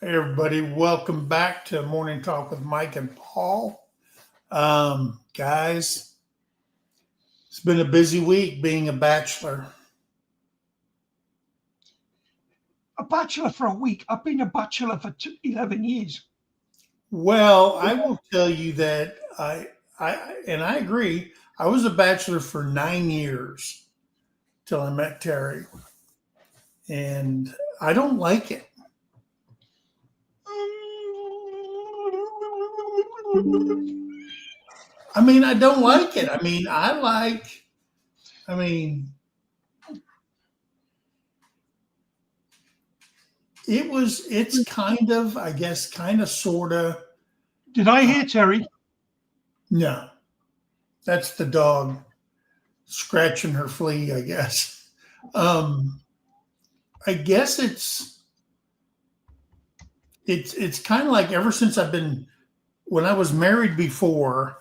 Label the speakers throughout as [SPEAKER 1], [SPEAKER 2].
[SPEAKER 1] Hey everybody, welcome back to Morning Talk with Mike and Paul. Guys, it's been a busy week being a bachelor.
[SPEAKER 2] A bachelor for a week. I've been a bachelor for 11 years.
[SPEAKER 1] Well, I will tell you that I agree. I was a bachelor for 9 years till I met Terry, and I don't like it. I mean, I don't like it. I mean, it's kind of, I guess, kind of, sort of.
[SPEAKER 2] Did I hear Terry?
[SPEAKER 1] No, that's the dog scratching her flea, I guess. I guess it's kind of like ever since when I was married before,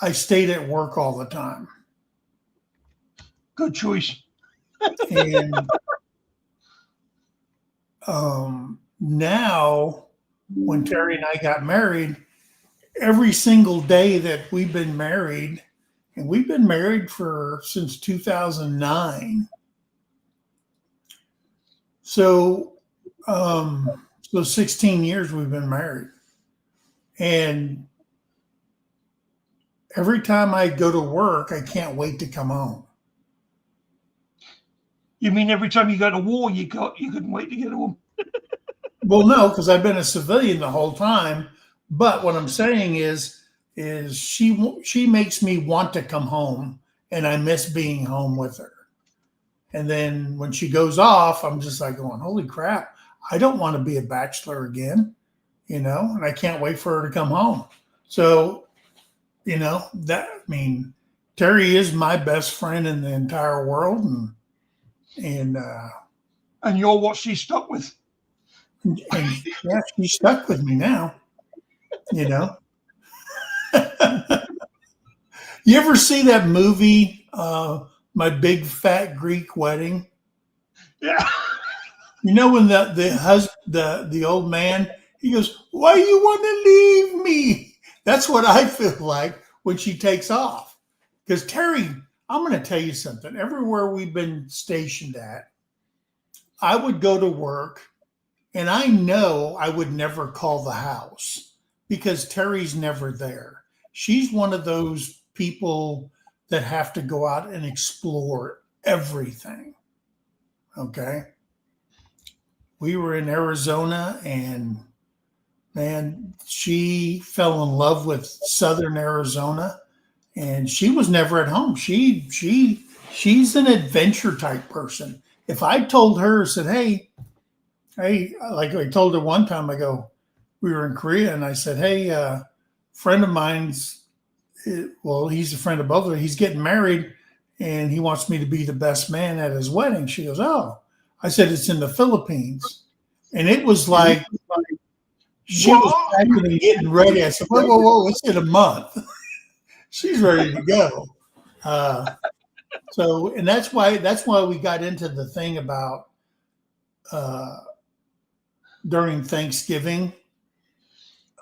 [SPEAKER 1] I stayed at work all the time.
[SPEAKER 2] Good choice.
[SPEAKER 1] And now, when Terry and I got married, every single day that we've been married, and we've been married since 2009. So 16 years we've been married. And every time I go to work, I can't wait to come home.
[SPEAKER 2] You mean every time you go to war, you couldn't wait to get home?
[SPEAKER 1] Well, no, because I've been a civilian the whole time. But what I'm saying is she makes me want to come home, and I miss being home with her. And then when she goes off, I'm just like going, holy crap, I don't want to be a bachelor again, and I can't wait for her to come home. So, Terry is my best friend in the entire world, and
[SPEAKER 2] you're what she's stuck with.
[SPEAKER 1] And yeah, she's stuck with me now. You ever see that movie, My Big Fat Greek Wedding?
[SPEAKER 2] Yeah.
[SPEAKER 1] When the old man, he goes, "Why you want to leave me?" That's what I feel like when she takes off. Because Terry, I'm going to tell you something. Everywhere we've been stationed at, I would go to work, and I know I would never call the house because Terry's never there. She's one of those people that have to go out and explore everything. Okay. We were in Arizona, and man, she fell in love with Southern Arizona, and she was never at home. She's an adventure type person. If I told her, said, hey, like I told her one time, we were in Korea, and I said, hey, friend of mine's, well, he's a friend of both of us. He's getting married, and he wants me to be the best man at his wedding. She goes, oh. I said, it's in the Philippines. And it was like she was packing and getting ready. I said, whoa, it's in a month. She's ready to go. And that's why we got into the thing about during Thanksgiving,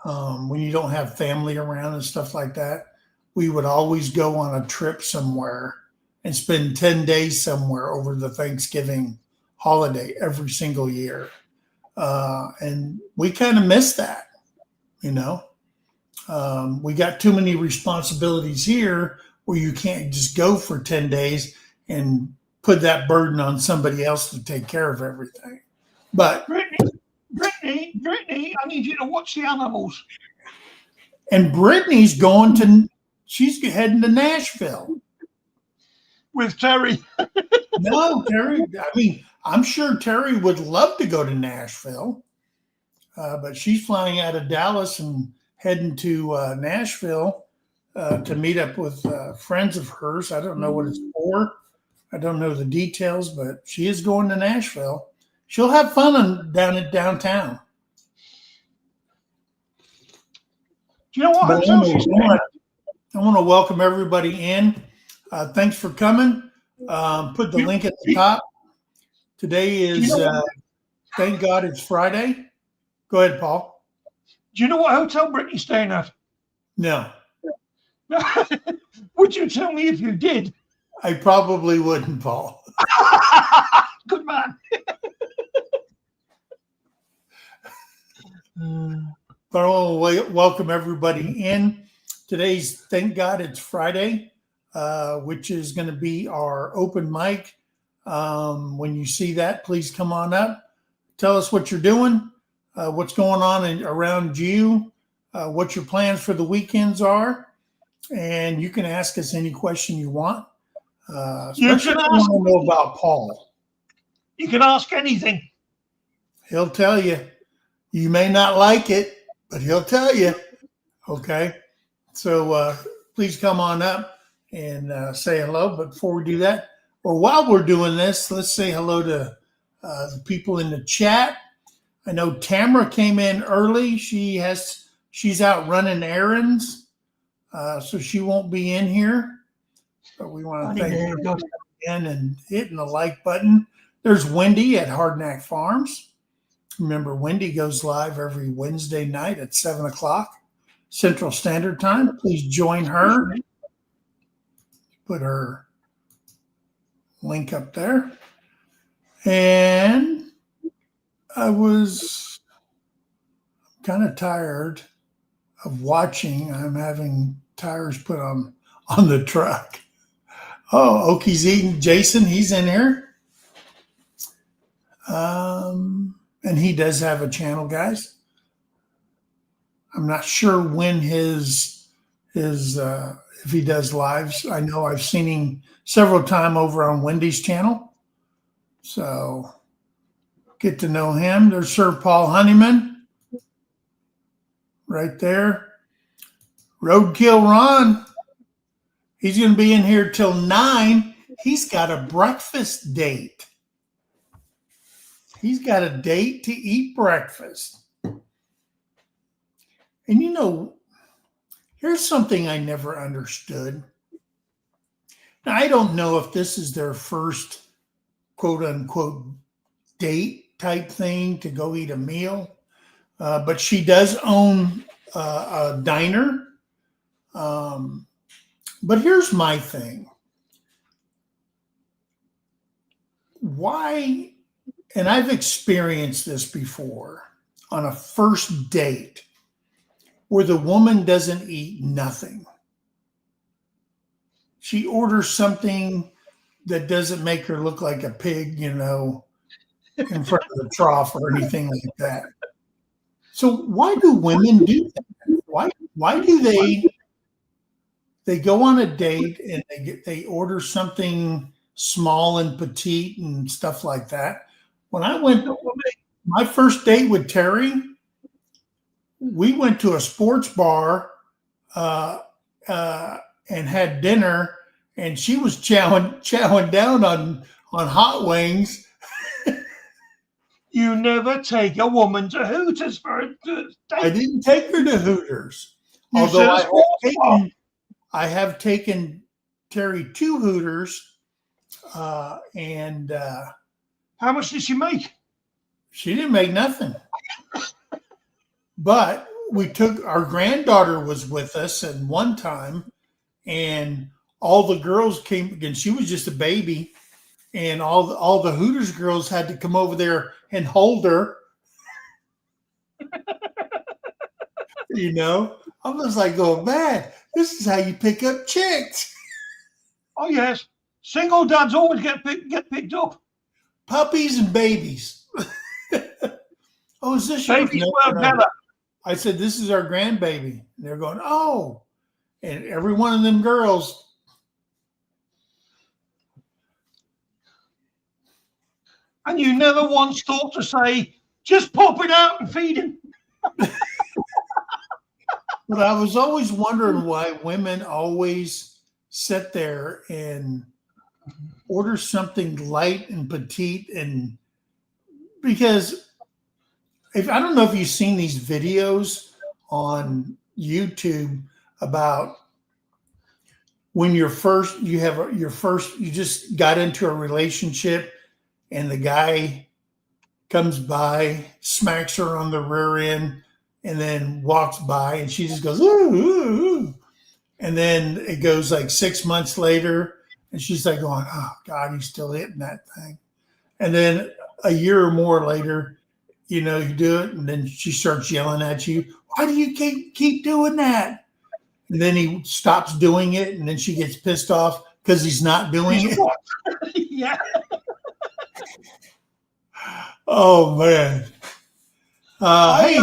[SPEAKER 1] when you don't have family around and stuff like that, we would always go on a trip somewhere and spend 10 days somewhere over the Thanksgiving holiday every single year. And we kind of miss that, we got too many responsibilities here where you can't just go for 10 days and put that burden on somebody else to take care of everything. But
[SPEAKER 2] Brittany, I need you to watch the animals.
[SPEAKER 1] And she's heading to Nashville.
[SPEAKER 2] With Terry.
[SPEAKER 1] No, Terry, I'm sure Terry would love to go to Nashville, but she's flying out of Dallas and heading to Nashville to meet up with friends of hers. I don't know what it's for. I don't know the details, but she is going to Nashville. She'll have fun down at downtown.
[SPEAKER 2] Do you know what?
[SPEAKER 1] I want to welcome everybody in. Thanks for coming. Put the link at the top. Today is thank God it's Friday. Go ahead, Paul.
[SPEAKER 2] Do you know what hotel Brittany's staying at?
[SPEAKER 1] No,
[SPEAKER 2] Would you tell me if you did?
[SPEAKER 1] I probably wouldn't, Paul.
[SPEAKER 2] Good man.
[SPEAKER 1] But I want to welcome everybody in. Today's Thank God It's Friday, which is going to be our open mic. When you see that, please come on up. Tell us what you're doing, what's going on around you, what your plans for the weekends are. And you can ask us any question you want, especially if you want to know about Paul.
[SPEAKER 2] You can ask anything.
[SPEAKER 1] He'll tell you. You may not like it, but he'll tell you. Okay? So please come on up and say hello. But before we do that, or while we're doing this, let's say hello to the people in the chat. I know Tamara came in early. She's out running errands, so she won't be in here. But we want to thank her again and hitting the like button. There's Wendy at Hardknack Farms. Remember, Wendy goes live every Wednesday night at 7 o'clock Central Standard Time. Please join her. Put her link up there. And I was kind of tired of watching. I'm having tires put on the truck. Oh, Oki's eating. Jason, he's in here. And he does have a channel, guys. I'm not sure when his if he does lives. I know I've seen him several times over on Wendy's channel. So get to know him. There's Sir Paul Honeyman right there. Roadkill Ron. He's going to be in here till 9. He's got a breakfast date. He's got a date to eat breakfast. And you know, here's something I never understood. Now, I don't know if this is their first quote unquote date type thing to go eat a meal, but she does own a diner. But here's my thing. Why? And I've experienced this before on a first date where the woman doesn't eat nothing. She orders something that doesn't make her look like a pig, you know, in front of the trough or anything like that. So why do women do that? Why do they go on a date and they order something small and petite and stuff like that? When I went my first date with Terrie, we went to a sports bar and had dinner, and she was chowing down on hot wings.
[SPEAKER 2] You never take a woman to Hooters for a date.
[SPEAKER 1] I didn't take her to Hooters, although I have taken Terrie to Hooters, and
[SPEAKER 2] how much did she make?
[SPEAKER 1] She didn't make nothing. But we took our granddaughter was with us at one time, and all the girls came, and she was just a baby, and all the Hooters girls had to come over there and hold her. You know, I was like, "Oh man, this is how you pick up chicks."
[SPEAKER 2] Oh yes, single dads always get picked up.
[SPEAKER 1] Puppies and babies. Oh, is this
[SPEAKER 2] babies
[SPEAKER 1] yours?
[SPEAKER 2] were better.
[SPEAKER 1] I said, "This is our grandbaby." And they're going, "Oh," and every one of them girls.
[SPEAKER 2] And you never once thought to say, "Just pop it out and feed him."
[SPEAKER 1] But I was always wondering why women always sit there and order something light and petite, and because I don't know if you've seen these videos on YouTube about when you just got into a relationship and the guy comes by, smacks her on the rear end, and then walks by, and she just goes, ooh, ooh, ooh. And then it goes like 6 months later, and she's like going, oh, God, he's still hitting that thing. And then a year or more later, you do it, and then she starts yelling at you, why do you keep doing that? And then he stops doing it, and then she gets pissed off because he's not doing it.
[SPEAKER 2] Yeah.
[SPEAKER 1] Oh, man. Hey,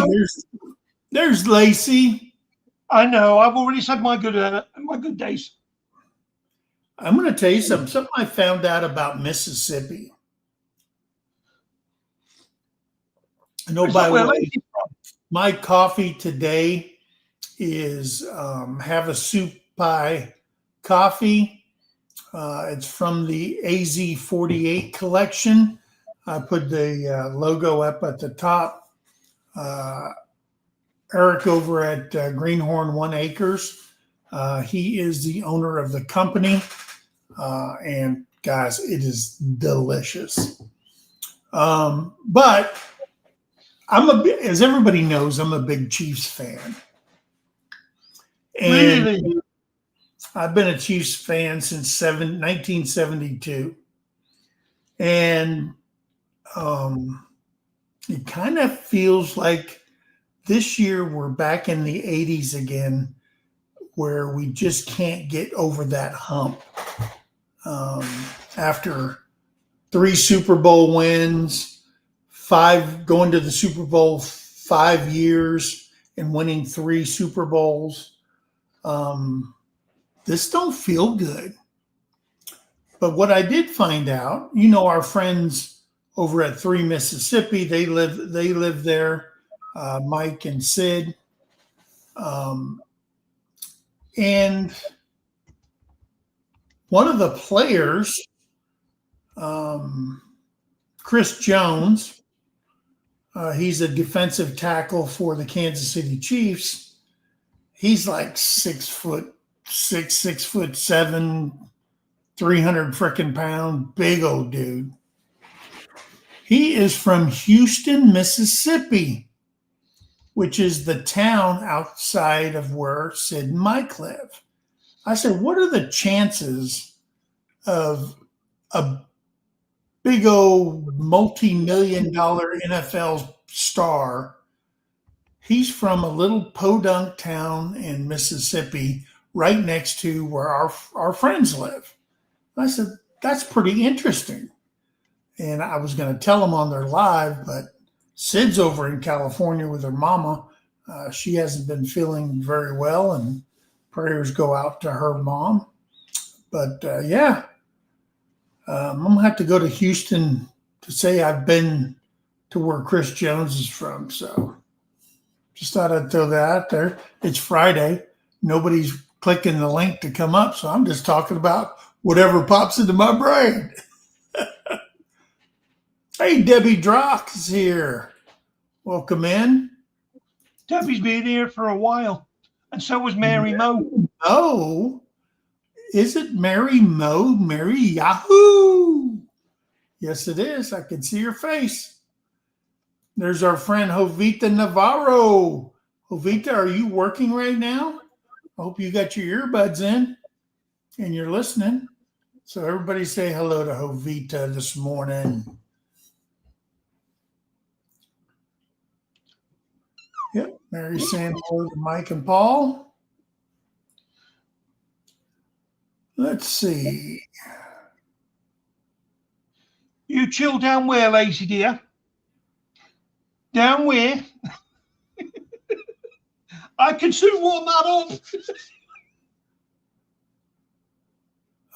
[SPEAKER 1] there's Lacey.
[SPEAKER 2] I know. I've already said my good days.
[SPEAKER 1] I'm going to tell you something I found out about Mississippi. I know by the way, my coffee today is have a soup pie coffee. It's from the AZ48 collection. I put the logo up at the top. Eric over at Greenhorn 1 Acres. He is the owner of the company. And guys, it is delicious. But as everybody knows, I'm a big Chiefs fan. And really? I've been a Chiefs fan since 1972. And it kind of feels like this year we're back in the 80s again, where we just can't get over that hump. After 3 Super Bowl wins, 5 going to the Super Bowl 5 years and winning 3 Super Bowls, this don't feel good. But what I did find out, our friends over at 3 Mississippi, they live there, Mike and Sid, and one of the players, Chris Jones, he's a defensive tackle for the Kansas City Chiefs. He's like 6'6", 6'7", 300 freaking pound, big old dude. He is from Houston, Mississippi, which is the town outside of where Sid and Mike live. I said, what are the chances of a big old multi-million-dollar NFL star? He's from a little podunk town in Mississippi right next to where our friends live. I said, that's pretty interesting. And I was going to tell them on their live, but Sid's over in California with her mama. She hasn't been feeling very well, and prayers go out to her mom. But yeah, I'm going to have to go to Houston to say I've been to where Chris Jones is from. So just thought I'd throw that out there. It's Friday. Nobody's clicking the link to come up, so I'm just talking about whatever pops into my brain. Hey, Debbie Drock is here. Welcome in.
[SPEAKER 2] Debbie's been here for a while, and so was Mary Mo.
[SPEAKER 1] Oh, is it Mary Mo? Mary Yahoo! Yes, it is. I can see your face. There's our friend Jovita Navarro. Jovita, are you working right now? I hope you got your earbuds in and you're listening. So everybody say hello to Jovita this morning. Yep, Mary's saying hello to Mike and Paul. Let's see.
[SPEAKER 2] You chill down where, Lazy dear? Down where? I can soon warm that up.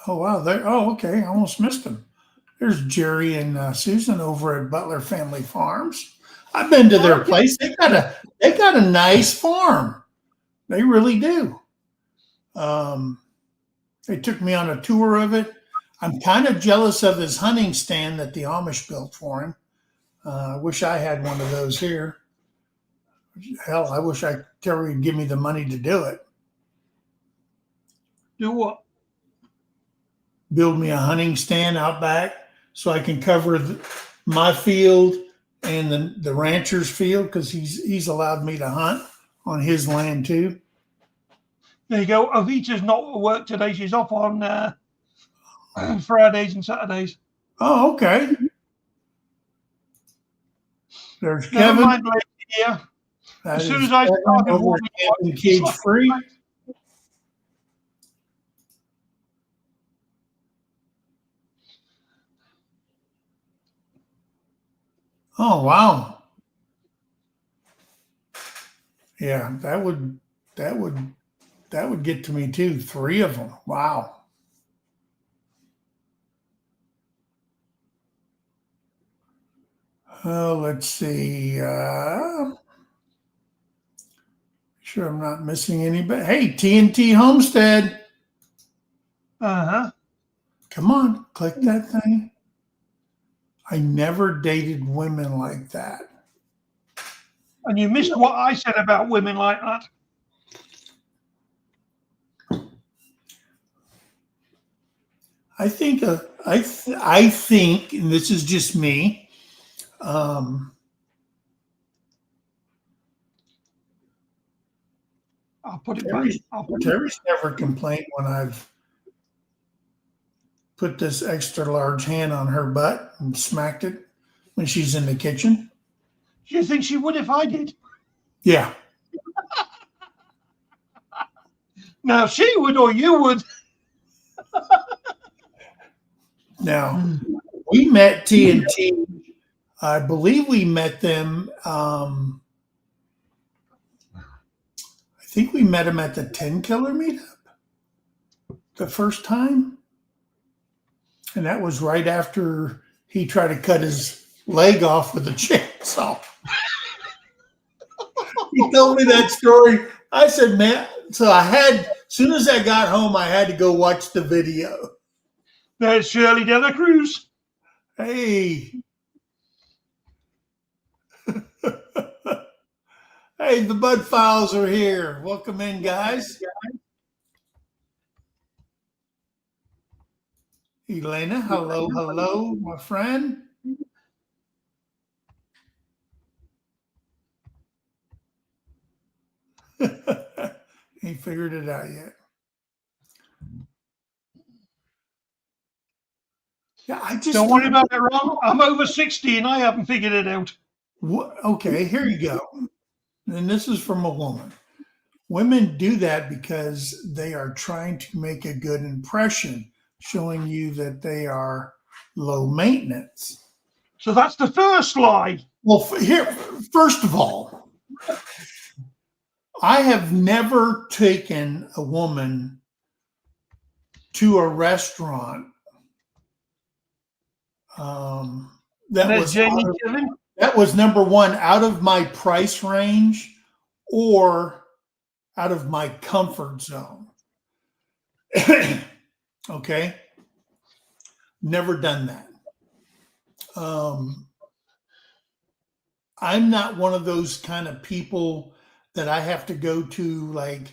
[SPEAKER 1] Oh, wow. Oh, okay. I almost missed them. There's Jerry and Susan over at Butler Family Farms. I've been to their place. They got a nice farm. They really do. They took me on a tour of it. I'm kind of jealous of his hunting stand that the Amish built for him. I wish I had one of those here. Hell, I wish Terry would give me the money to do it.
[SPEAKER 2] Do what?
[SPEAKER 1] Build me a hunting stand out back so I can cover my field and the rancher's field because he's allowed me to hunt on his land too.
[SPEAKER 2] There you go. Avita's not at work today. She's off on Fridays and Saturdays.
[SPEAKER 1] Oh, okay. There's
[SPEAKER 2] Never
[SPEAKER 1] Kevin.
[SPEAKER 2] mind, lady dear.
[SPEAKER 1] That
[SPEAKER 2] As soon
[SPEAKER 1] is
[SPEAKER 2] as I
[SPEAKER 1] Kevin
[SPEAKER 2] started
[SPEAKER 1] over
[SPEAKER 2] warming
[SPEAKER 1] at Camping Cage Free. Oh wow. Yeah, that would get to me too. 3 of them. Wow. Oh, let's see. Sure, I'm not missing anybody. Hey, TNT Homestead.
[SPEAKER 2] Uh-huh.
[SPEAKER 1] Come on, click that thing. I never dated women like that.
[SPEAKER 2] And you missed what I said about women like that.
[SPEAKER 1] I think I think, and this is just me.
[SPEAKER 2] I'll put it back.
[SPEAKER 1] Terry's never complained when I've put this extra large hand on her butt and smacked it when she's in the kitchen.
[SPEAKER 2] Do you think she would if I did?
[SPEAKER 1] Yeah.
[SPEAKER 2] Now she would or you would.
[SPEAKER 1] Now, we met TNT. I believe we met them. I think we met him at the 10 Killer meetup the first time. And that was right after he tried to cut his leg off with a chainsaw. He told me that story. I said, man, so as soon as I got home, I had to go watch the video.
[SPEAKER 2] There's Shirley De La Cruz.
[SPEAKER 1] Hey. Hey, the Bud Files are here. Welcome in, guys. Elena, hello, my friend. Ain't figured it out yet. Yeah, I just
[SPEAKER 2] Don't worry about it, Ron. I'm over 60 and I haven't figured it out.
[SPEAKER 1] Okay, here you go. And this is from a woman. Women do that because they are trying to make a good impression, showing you that they are low maintenance.
[SPEAKER 2] So that's the first lie.
[SPEAKER 1] Well, here, first of all, I have never taken a woman to a restaurant that was number one, out of my price range or out of my comfort zone. Okay. Never done that. I'm not one of those kind of people that I have to go to, like,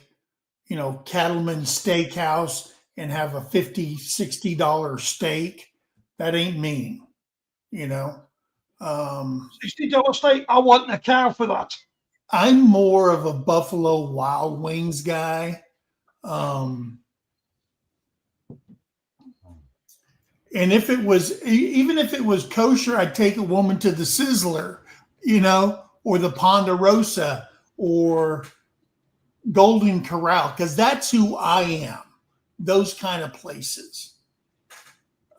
[SPEAKER 1] Cattleman Steakhouse and have a $50, $60 steak. That ain't me,
[SPEAKER 2] $60 steak. I want a cow for that.
[SPEAKER 1] I'm more of a Buffalo Wild Wings guy. And even if it was kosher, I'd take a woman to the Sizzler, or the Ponderosa or Golden Corral, because that's who I am, those kind of places.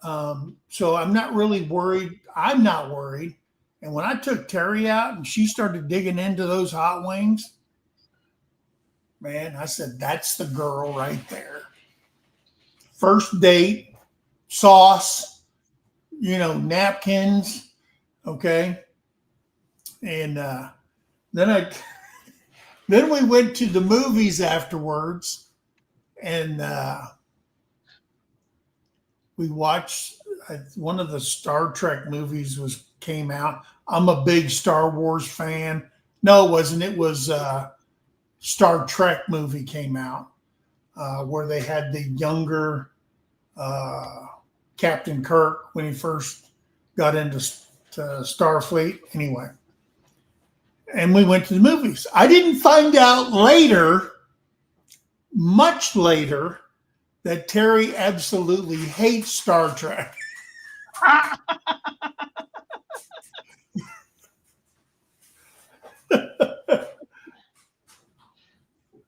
[SPEAKER 1] So I'm not really worried. I'm not worried. And when I took Terry out and she started digging into those hot wings, man, I said, that's the girl right there. First date, sauce, napkins. Okay. And then we went to the movies afterwards, and we watched one of the Star Trek movies came out. I'm a big Star Wars fan. No, it wasn't. It was Star Trek movie came out where they had the younger Captain Kirk when he first got into Starfleet anyway. And we went to the movies. I didn't find out later, much later, that Terry absolutely hates Star Trek.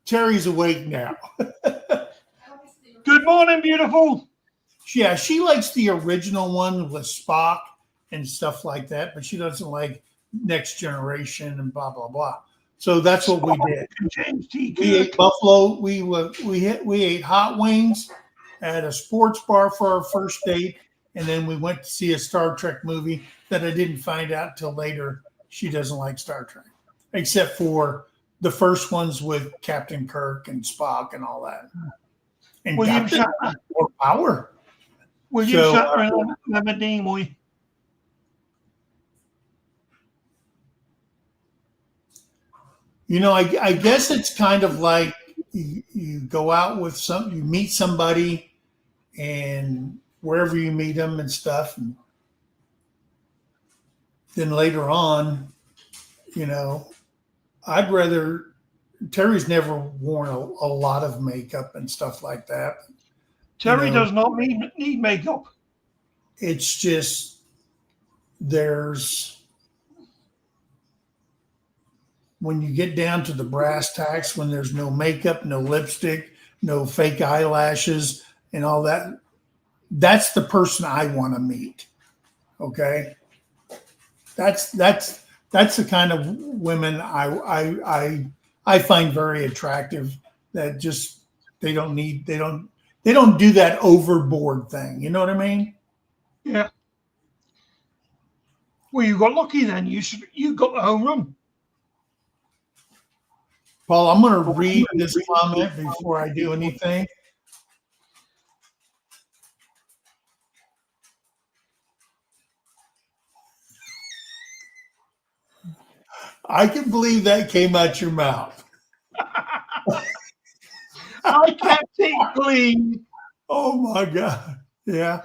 [SPEAKER 1] Terry's awake now.
[SPEAKER 2] Good morning, beautiful.
[SPEAKER 1] Yeah, she likes the original one with Spock and stuff like that, but she doesn't like Next Generation and blah blah blah. So that's what we did.
[SPEAKER 2] James T.
[SPEAKER 1] We ate buffalo. We ate hot wings at a sports bar for our first date, and then we went to see a Star Trek movie that I didn't find out till later. She doesn't like Star Trek, except for the first ones with Captain Kirk and Spock and all that. And
[SPEAKER 2] William
[SPEAKER 1] Captain
[SPEAKER 2] Shatner.
[SPEAKER 1] more power.
[SPEAKER 2] William
[SPEAKER 1] So,
[SPEAKER 2] Shatner and Leonard Nimoy.
[SPEAKER 1] You know, I guess it's kind of like you go out with you meet somebody, and wherever you meet them and stuff, and then later on, you know, I'd rather. Terry's never worn a lot of makeup and stuff like that.
[SPEAKER 2] Terry does not need makeup.
[SPEAKER 1] It's just when you get down to the brass tacks, when there's no makeup, no lipstick, no fake eyelashes, and all that, that's the person I want to meet. Okay, that's the kind of women I find very attractive. That just they don't do that overboard thing. You know what I mean?
[SPEAKER 2] Yeah. Well, you got lucky then. You got the home run.
[SPEAKER 1] Paul, I'm going to read this comment before I do anything. I can believe that came out your mouth.
[SPEAKER 2] I kept it clean.
[SPEAKER 1] Oh my God. Yeah.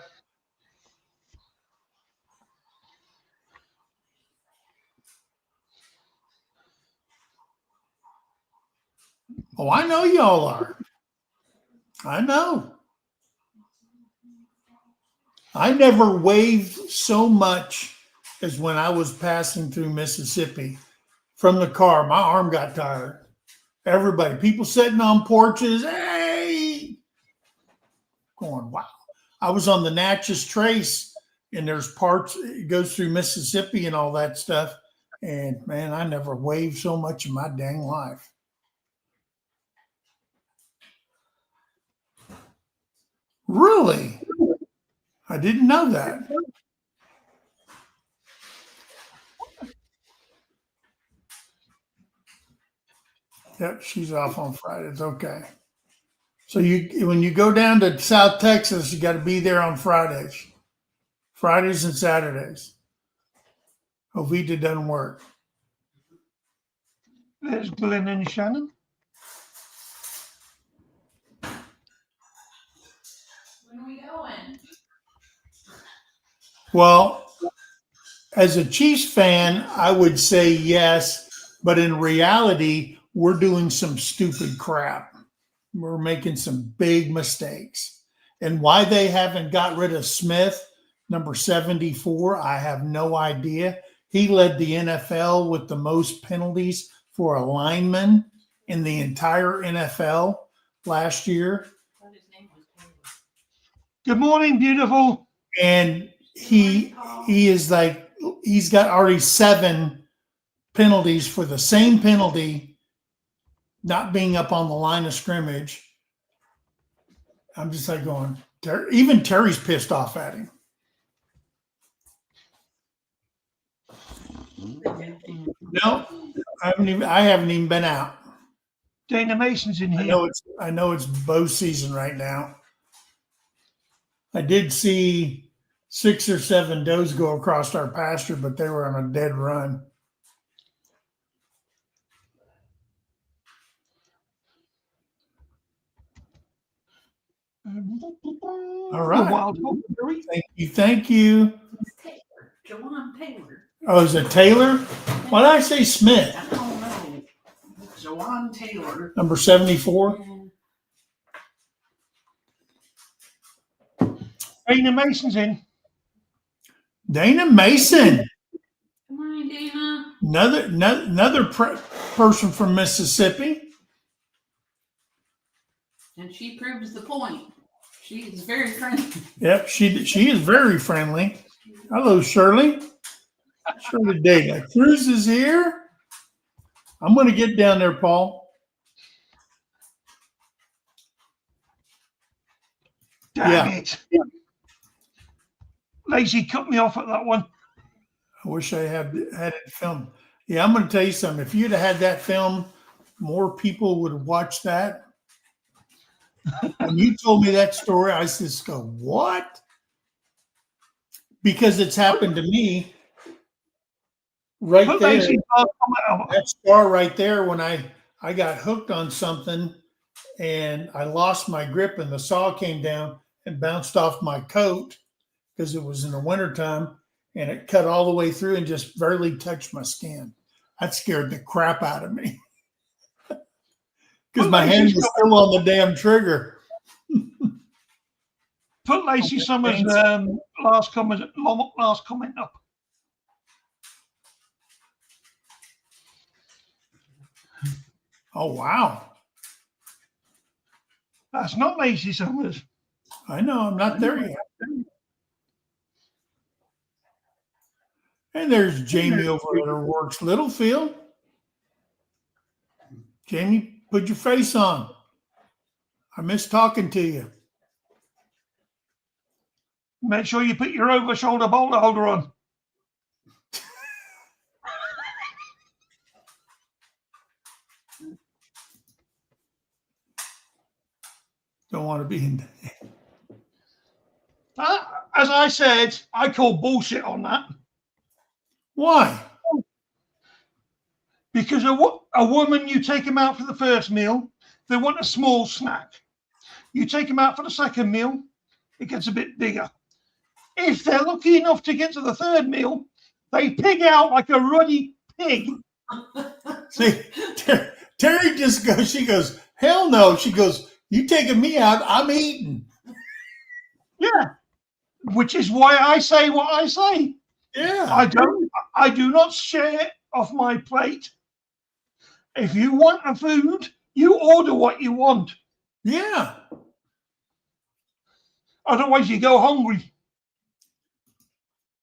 [SPEAKER 1] Oh, I know y'all are. I know. I never waved so much as when I was passing through Mississippi from the car. My arm got tired. Everybody, people sitting on porches, hey, going, wow. I was on the Natchez Trace, and there's parts, it goes through Mississippi and all that stuff. And man, I never waved so much in my dang life. Really? I didn't know that. Yep, she's off on Fridays. Okay. So when you go down to South Texas, you got to be there on Fridays. Fridays and Saturdays. Ovita doesn't work.
[SPEAKER 2] There's Glenn and Shannon.
[SPEAKER 3] When are we going?
[SPEAKER 1] Well, as a Chiefs fan, I would say yes, but in reality, we're doing some stupid crap. We're making some big mistakes. And why they haven't got rid of Smith, number 74, I have no idea. He led the NFL with the most penalties for a lineman in the entire NFL last year.
[SPEAKER 2] Good morning, beautiful.
[SPEAKER 1] And he is like, he's got already 7 penalties for the same penalty, not being up on the line of scrimmage. I'm just like going, even Terry's pissed off at him. No, I haven't even been out.
[SPEAKER 2] Dana Mason's in here.
[SPEAKER 1] I know it's bow season right now. I did see 6 or 7 does go across our pasture, but they were on a dead run. All right.
[SPEAKER 2] Wild
[SPEAKER 1] Thank you.
[SPEAKER 3] Taylor. Jawan Taylor.
[SPEAKER 1] Oh, is it Taylor? Why did I say Smith?
[SPEAKER 3] I don't know. Joanne Taylor.
[SPEAKER 1] Number 74.
[SPEAKER 2] Dana Mason's in.
[SPEAKER 1] Dana Mason.
[SPEAKER 3] Good morning, Dana.
[SPEAKER 1] Another person from Mississippi.
[SPEAKER 3] And she proves the point. She is very friendly.
[SPEAKER 1] Yep, she is very friendly. Hello, Shirley. Shirley Dana. Cruz is here. I'm going to get down there, Paul.
[SPEAKER 2] Damn it. Lacey cut me off at that one.
[SPEAKER 1] I wish I had it filmed. Yeah, I'm going to tell you something. If you'd have had that film, more people would have watched that. When you told me that story, I just go, what? Because it's happened to me right
[SPEAKER 2] Put
[SPEAKER 1] there.
[SPEAKER 2] Lacey
[SPEAKER 1] That scar right there when I got hooked on something and I lost my grip and the saw came down and bounced off my coat because it was in the wintertime and it cut all the way through and just barely touched my skin. That scared the crap out of me because my hand was still on the damn trigger.
[SPEAKER 2] Put Lacey Summers' last comment up.
[SPEAKER 1] Oh, wow.
[SPEAKER 2] That's not Lacey Summers.
[SPEAKER 1] I know. I'm not there yet. And there's Jamie over at her works, Littlefield. Jamie, put your face on. I miss talking to you.
[SPEAKER 2] Make sure you put your over-shoulder boulder holder on.
[SPEAKER 1] Don't want to be in.
[SPEAKER 2] As I said, I call bullshit on that.
[SPEAKER 1] Why?
[SPEAKER 2] Because a woman, you take them out for the first meal, they want a small snack. You take them out for the second meal, it gets a bit bigger. If they're lucky enough to get to the third meal, they pig out like a ruddy pig.
[SPEAKER 1] See, Terry just goes, she goes, hell no. She goes, you taking me out, I'm eating.
[SPEAKER 2] Yeah, which is why I say what I say.
[SPEAKER 1] Yeah.
[SPEAKER 2] I do not share off my plate. If you want a food, you order what you want.
[SPEAKER 1] Yeah.
[SPEAKER 2] Otherwise, you go hungry.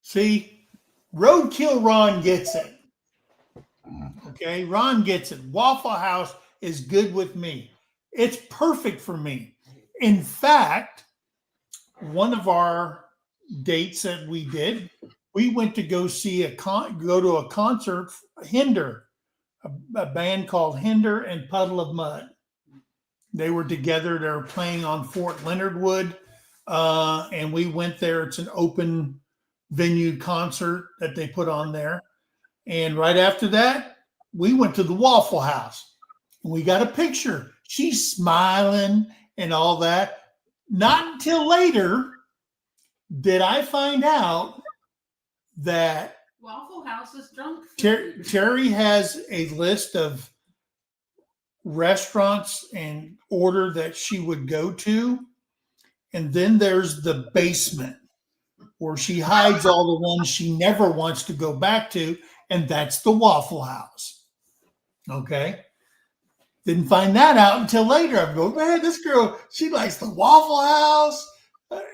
[SPEAKER 1] See, Roadkill Ron gets it. Okay, Ron gets it. Waffle House is good with me. It's perfect for me. In fact, one of our dates that we did, we went to go see go to a concert, Hinder, a band called Hinder and Puddle of Mud. They were together. They were playing on Fort Leonard Wood, and we went there. It's an open venue concert that they put on there. And right after that, we went to the Waffle House. And we got a picture. She's smiling and all that. Not until later did I find out that
[SPEAKER 3] Waffle House is drunk.
[SPEAKER 1] Terry has a list of restaurants and order that she would go to. And then there's the basement where she hides all the ones she never wants to go back to. And that's the Waffle House. Okay. Didn't find that out until later. I go, man, this girl, she likes the Waffle House.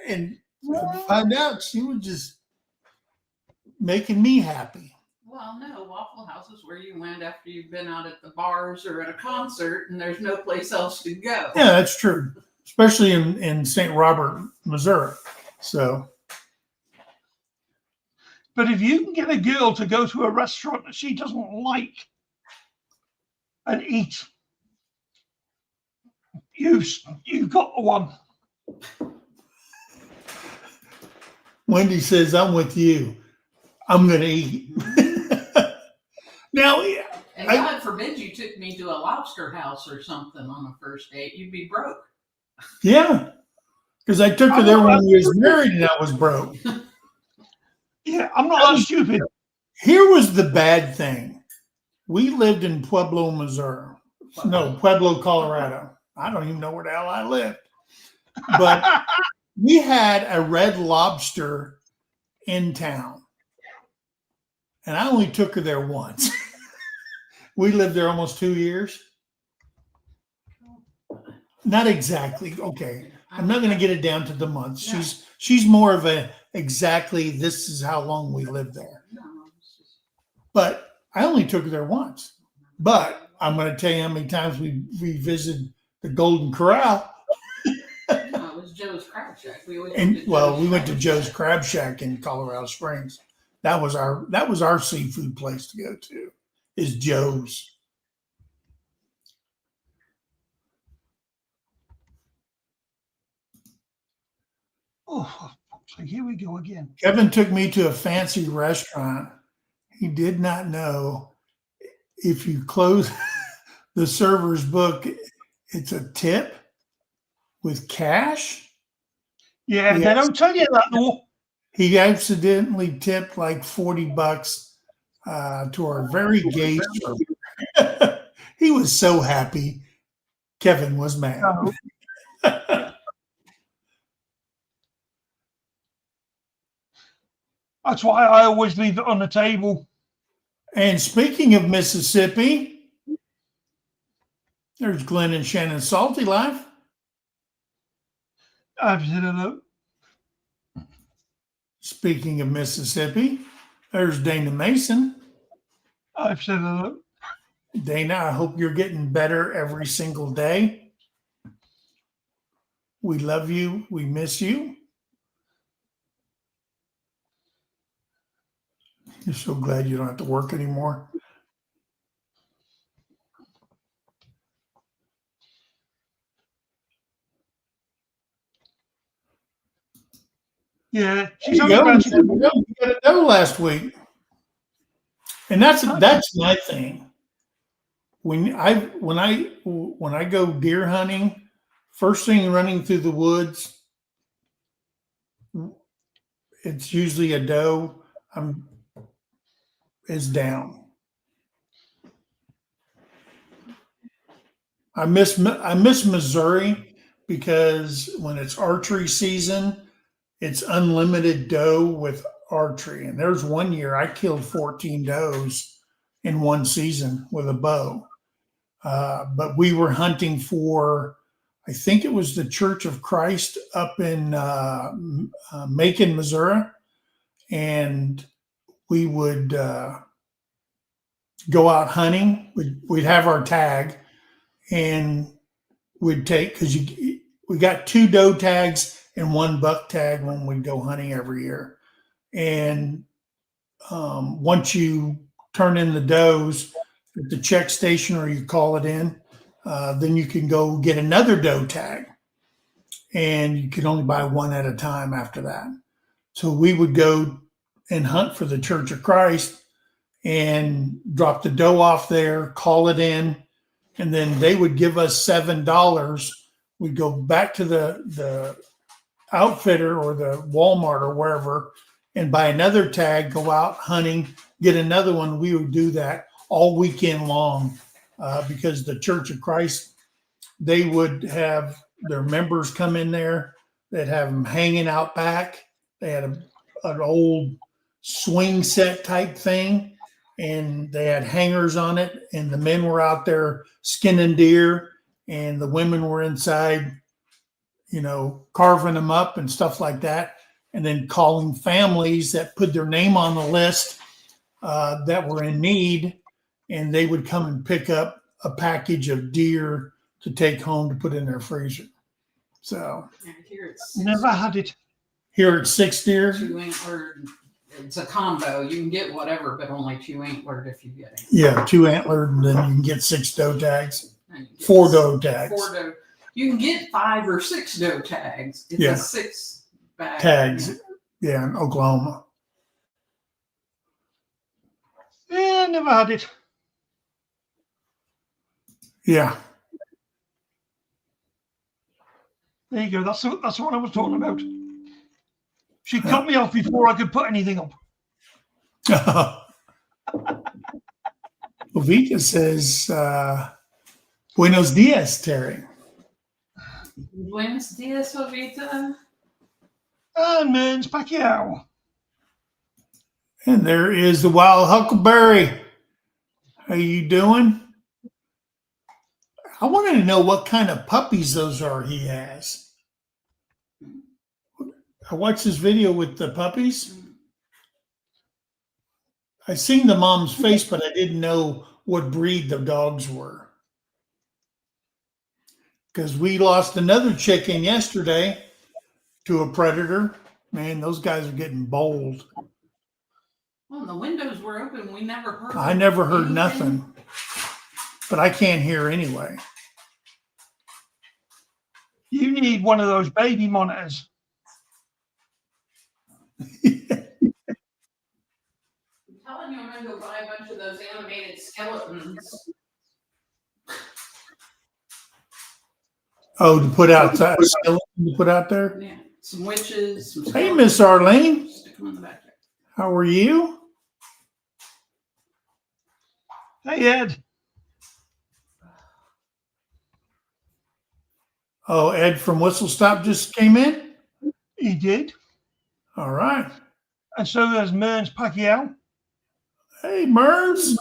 [SPEAKER 1] And I find out she was just making me happy.
[SPEAKER 3] Well, no, Waffle House is where you went after you've been out at the bars or at a concert and there's no place else to go.
[SPEAKER 1] Yeah, that's true. Especially in St. Robert, Missouri. So.
[SPEAKER 2] But if you can get a girl to go to a restaurant that she doesn't like and eat, you've got the one.
[SPEAKER 1] Wendy says, I'm with you. I'm going to eat. Now,
[SPEAKER 3] and God forbid you took me to a lobster house or something on a first date. You'd be broke.
[SPEAKER 1] Yeah. Because I took her there when we was married and I was broke.
[SPEAKER 2] Yeah, I'm not that stupid.
[SPEAKER 1] Here was the bad thing. We lived in Pueblo, Missouri. No, Pueblo, Colorado. I don't even know where the hell I lived. But we had a Red Lobster in town. And I only took her there once. We lived there almost 2 years. Not exactly. Okay. I'm not going to get it down to the months.
[SPEAKER 3] No.
[SPEAKER 1] She's more of a exactly this is how long we lived there. But I only took her there once. But I'm going to tell you how many times we visited the Golden Corral.
[SPEAKER 3] No, it was Joe's Crab Shack. We went
[SPEAKER 1] to Joe's Crab Shack in Colorado Springs. That was our seafood place to go to. Is Joe's.
[SPEAKER 2] Oh, so here we go again.
[SPEAKER 1] Kevin took me to a fancy restaurant. He did not know if you close the server's book, it's a tip with cash.
[SPEAKER 2] Yeah, they don't tell you that though.
[SPEAKER 1] He accidentally tipped like $40 to our very gay server. He was so happy. Kevin was mad.
[SPEAKER 2] That's why I always leave it on the table.
[SPEAKER 1] And speaking of Mississippi, there's Glenn and Shannon Salty Life.
[SPEAKER 2] I've said hello.
[SPEAKER 1] Speaking of Mississippi, there's Dana Mason.
[SPEAKER 2] I've said hello.
[SPEAKER 1] Dana, I hope you're getting better every single day. We love you. We miss you. You're so glad you don't have to work anymore.
[SPEAKER 2] Yeah, she's
[SPEAKER 1] You
[SPEAKER 2] only glad she didn't.
[SPEAKER 1] got a doe last week, and that's my thing. When I go deer hunting, first thing running through the woods, it's usually a doe. Is down. I miss Missouri because when it's archery season, it's unlimited doe with archery. And there's one year I killed 14 does in one season with a bow. But we were hunting for, I think it was the Church of Christ up in Macon, Missouri. And we would go out hunting. We'd have our tag, and we'd take, because we got 2 doe tags and 1 buck tag when we go hunting every year. And once you turn in the does at the check station or you call it in, then you can go get another doe tag, and you can only buy 1 at a time after that. So we would go and hunt for the Church of Christ and drop the doe off there, call it in, and then they would give us $7. We'd go back to the outfitter or the Walmart or wherever and buy another tag, go out hunting, get another one. We would do that all weekend long because the Church of Christ, they would have their members come in there. They'd have them hanging out back. They had an old swing set type thing, and they had hangers on it, and the men were out there skinning deer, and the women were inside, carving them up and stuff like that, and then calling families that put their name on the list that were in need, and they would come and pick up a package of deer to take home to put in their freezer. So
[SPEAKER 3] here it's
[SPEAKER 2] never had it.
[SPEAKER 1] Here it's 6 deer.
[SPEAKER 3] 2 antlered. It's a combo. You can get whatever, but only 2 antlered if you get it.
[SPEAKER 1] Yeah, 2 antlered, and then you can get 6 doe tags, 4 doe tags.
[SPEAKER 3] 4 doe. You can get 5 or 6 doe tags. It's a 6 bag
[SPEAKER 1] tags. Yeah, in Oklahoma.
[SPEAKER 2] Yeah, never had it.
[SPEAKER 1] Yeah.
[SPEAKER 2] There you go. That's what I was talking about. She cut me off before I could put anything up.
[SPEAKER 1] Vita says, Buenos dias, Terry.
[SPEAKER 3] Buenos dias, Jovita.
[SPEAKER 2] And Mern's Pacquiao.
[SPEAKER 1] And there is the wild huckleberry. How you doing? I wanted to know what kind of puppies those are he has. I watched this video with the puppies. I seen the mom's face, but I didn't know what breed the dogs were. Because we lost another chicken yesterday to a predator. Man, those guys are getting bold.
[SPEAKER 3] Well, the windows were open. We never heard.
[SPEAKER 1] I never heard
[SPEAKER 3] anything.
[SPEAKER 1] nothing, but I can't hear anyway.
[SPEAKER 2] You need one of those baby monitors.
[SPEAKER 3] I'm telling you, I'm going to go buy a bunch of those animated skeletons.
[SPEAKER 1] Oh, to put out that skeleton to put out there.
[SPEAKER 3] Yeah, some witches. Some
[SPEAKER 1] Hey, Miss Arlene,
[SPEAKER 3] Stick them in the backyard.
[SPEAKER 1] how are you?
[SPEAKER 2] Hey, Ed.
[SPEAKER 1] Oh, Ed from Whistle Stop just came in.
[SPEAKER 2] He did.
[SPEAKER 1] All right.
[SPEAKER 2] And so there's Mern's Pacquiao.
[SPEAKER 1] Hey, Merz.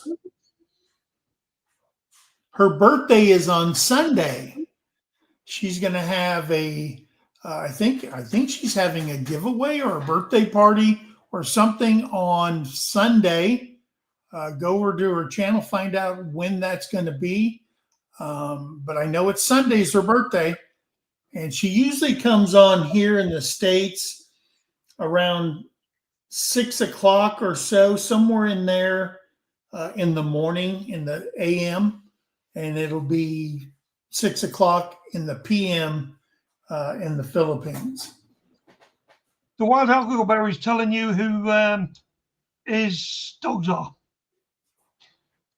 [SPEAKER 1] Her birthday is on Sunday. She's going to have I think she's having a giveaway or a birthday party or something on Sunday. Go over to her channel, find out when that's going to be. But I know it's Sunday's her birthday. And she usually comes on here in the States around 6 o'clock or so, somewhere in there in the morning, in the AM. And it'll be 6 o'clock in the PM in the Philippines.
[SPEAKER 2] The wild huckleberry's telling you who his dogs are.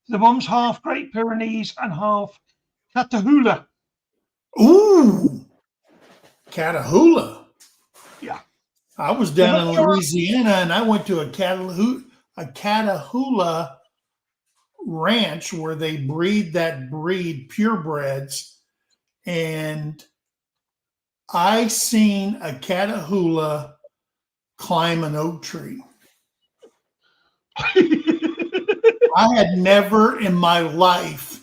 [SPEAKER 2] The mum's half Great Pyrenees and half Catahoula.
[SPEAKER 1] Ooh, Catahoula.
[SPEAKER 2] Yeah.
[SPEAKER 1] I was down in Louisiana and I went to a Catahoula ranch where they breed purebreds, and I seen a Catahoula climb an oak tree. I had never in my life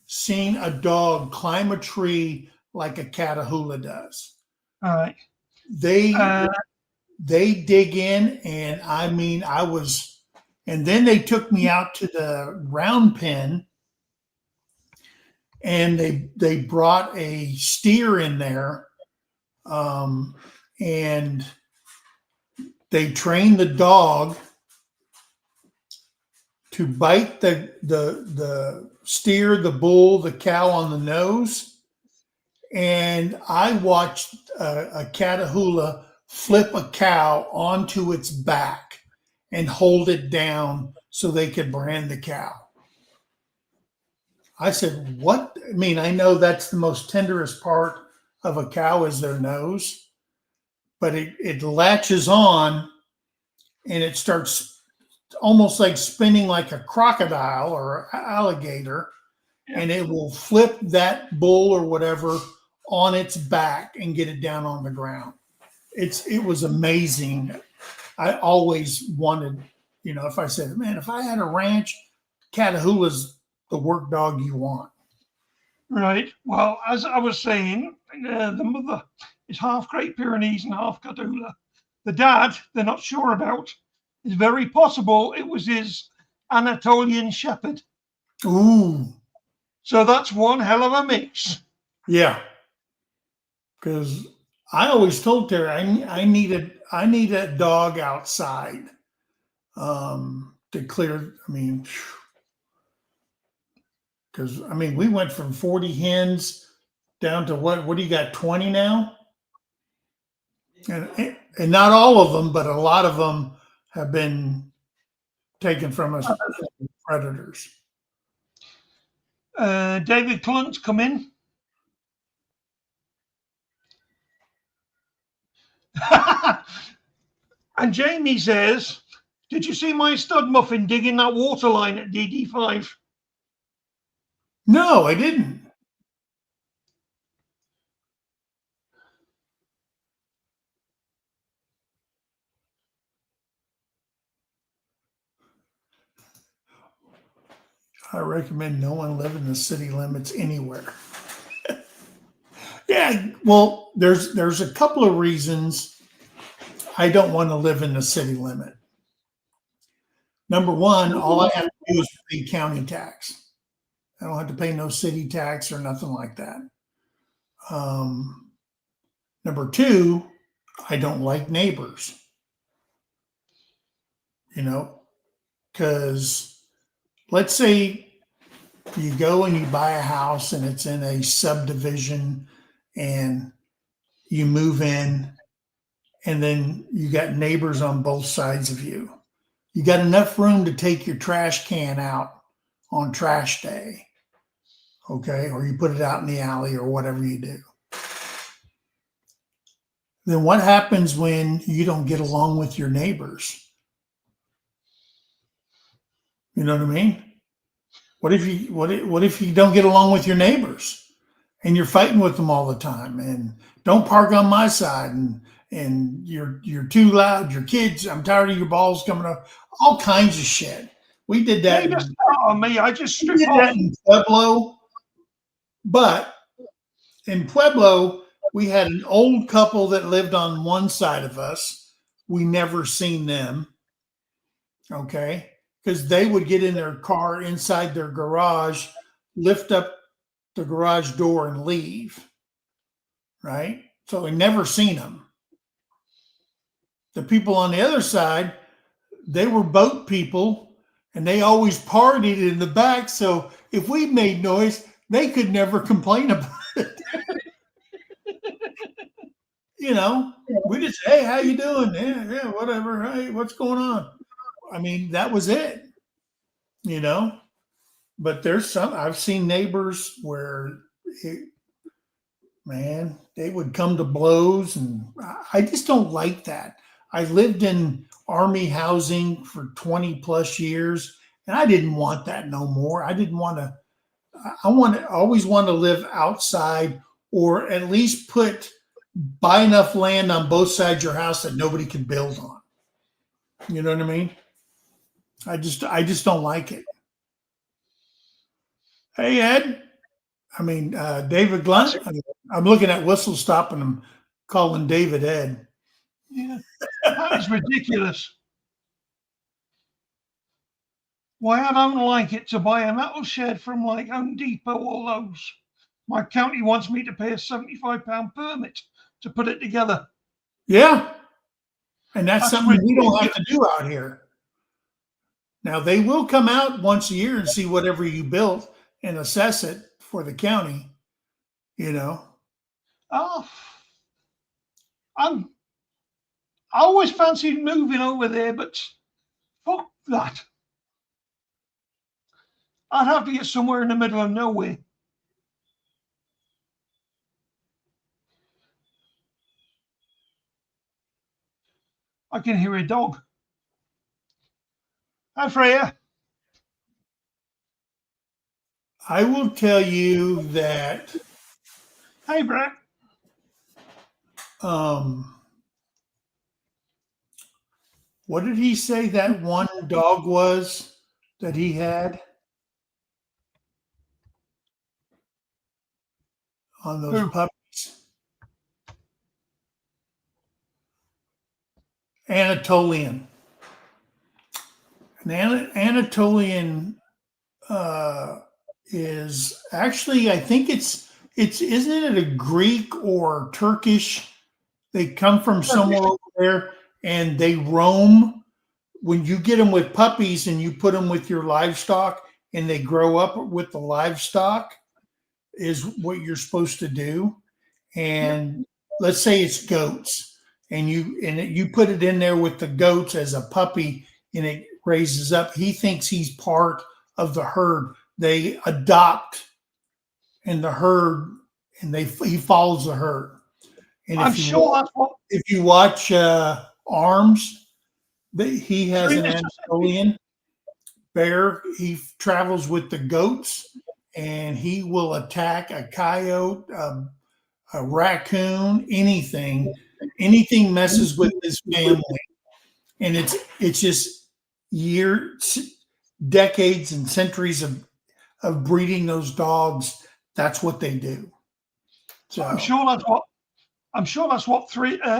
[SPEAKER 1] seen a dog climb a tree like a Catahoula does.
[SPEAKER 2] All right.
[SPEAKER 1] They dig in, and and then they took me out to the round pen, and they brought a steer in there, and they trained the dog to bite the steer, the bull, the cow on the nose. And I watched a Catahoula flip a cow onto its back and hold it down so they could brand the cow. I said, what? I mean, I know that's the most tenderest part of a cow is their nose, but it latches on and it starts almost like spinning like a crocodile or alligator, and it will flip that bull or whatever on its back and get it down on the ground. It was amazing. I always wanted, if I said, man, if I had a ranch, Catahoula's the work dog you want.
[SPEAKER 2] Right. Well, as I was saying, the mother is half Great Pyrenees and half Catahoula. The dad, they're not sure about. It's very possible it was his Anatolian Shepherd.
[SPEAKER 1] Ooh.
[SPEAKER 2] So that's one hell of a mix.
[SPEAKER 1] Yeah. Because I always told Terry I need a dog outside to clear. Because we went from 40 hens down to what do you got, 20 now? And not all of them, but a lot of them have been taken from us predators.
[SPEAKER 2] David Clunt's come in. And Jamie says, Did you see my stud muffin digging that water line at DD5?
[SPEAKER 1] No, I didn't. I recommend no one live in the city limits anywhere. Yeah, well, there's a couple of reasons I don't want to live in the city limit. Number one, all I have to do is pay county tax. I don't have to pay no city tax or nothing like that. Number two, I don't like neighbors. You know, because let's say you go and you buy a house and it's in a subdivision and you move in and then you got neighbors on both sides of you. You got enough room to take your trash can out on trash day, okay? Or you put it out in the alley or whatever you do. Then what happens when you don't get along with your neighbors? You know what I mean? What if you don't get along with your neighbors and you're fighting with them all the time and don't park on my side and you're too loud, your kids, I'm tired of your balls coming up, all kinds of shit. We did that.
[SPEAKER 2] They just start on me. I just strip
[SPEAKER 1] We did
[SPEAKER 2] off.
[SPEAKER 1] that in Pueblo, but in Pueblo, we had an old couple that lived on one side of us. We never seen them. Okay. Because they would get in their car inside their garage, lift up the garage door and leave. Right. So we never seen them. The people on the other side, they were boat people and they always partied in the back. So if we made noise, they could never complain about it. You know, we just, hey, how you doing? Yeah, whatever. Hey, what's going on? I mean, that was it, you know. But there's some, I've seen neighbors where, man, they would come to blows, and I just don't like that. I lived in Army housing for 20 plus years, and I didn't want that no more. I didn't want to, I always want to live outside or at least buy enough land on both sides of your house that nobody can build on. You know what I mean? I just don't like it. Hey, Ed. I mean, David Glunt. I'm looking at Whistle Stop and I'm calling David Ed.
[SPEAKER 2] Yeah, that is ridiculous. Why I don't like it to buy a metal shed from like Home Depot or Lowe's. My county wants me to pay a £75 permit to put it together.
[SPEAKER 1] Yeah. And that's something we
[SPEAKER 2] ridiculous.
[SPEAKER 1] don't have to do out here. Now, they will come out once a year and see whatever you built and assess it for the county, you know.
[SPEAKER 2] Oh, I always fancied moving over there, but fuck that. I'd have to get somewhere in the middle of nowhere. I can hear a dog. Hi, Freya.
[SPEAKER 1] I will tell you that
[SPEAKER 2] Hey, Brett.
[SPEAKER 1] What did he say that one dog was that he had on those
[SPEAKER 2] Who?
[SPEAKER 1] puppies? Anatolian. An Anatolian is actually, I think it's isn't it a Greek or Turkish? They come from somewhere over there and they roam. When you get them with puppies and you put them with your livestock and they grow up with the livestock, is what you're supposed to do. And let's say it's goats, and you put it in there with the goats as a puppy, and it raises up. He thinks he's part of the herd. They adopt in the herd, and he follows the herd. And
[SPEAKER 2] I'm sure that's what.
[SPEAKER 1] if you watch Arms, He has
[SPEAKER 2] Through
[SPEAKER 1] an
[SPEAKER 2] Mississippi.
[SPEAKER 1] Anatolian bear. He travels with the goats, and he will attack a coyote, a raccoon, anything messes with his family, and it's just years, decades, and centuries of breeding those dogs. That's what they do. So
[SPEAKER 2] I'm sure that's what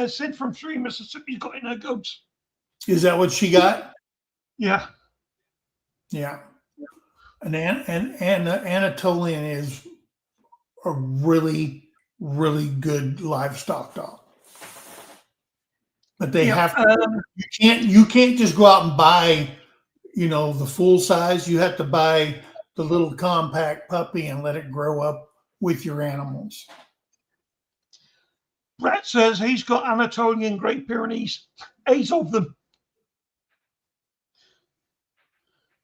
[SPEAKER 2] Sid from Three Mississippi's got in her goats.
[SPEAKER 1] is that what she got?
[SPEAKER 2] Yeah.
[SPEAKER 1] Yeah. An Anatolian is a really, really good livestock dog. But they
[SPEAKER 2] Yeah.
[SPEAKER 1] have to, you can't just go out and buy, the full size. You have to buy the little compact puppy and let it grow up with your animals.
[SPEAKER 2] Brett says he's got Anatolian Great Pyrenees, 8 of them.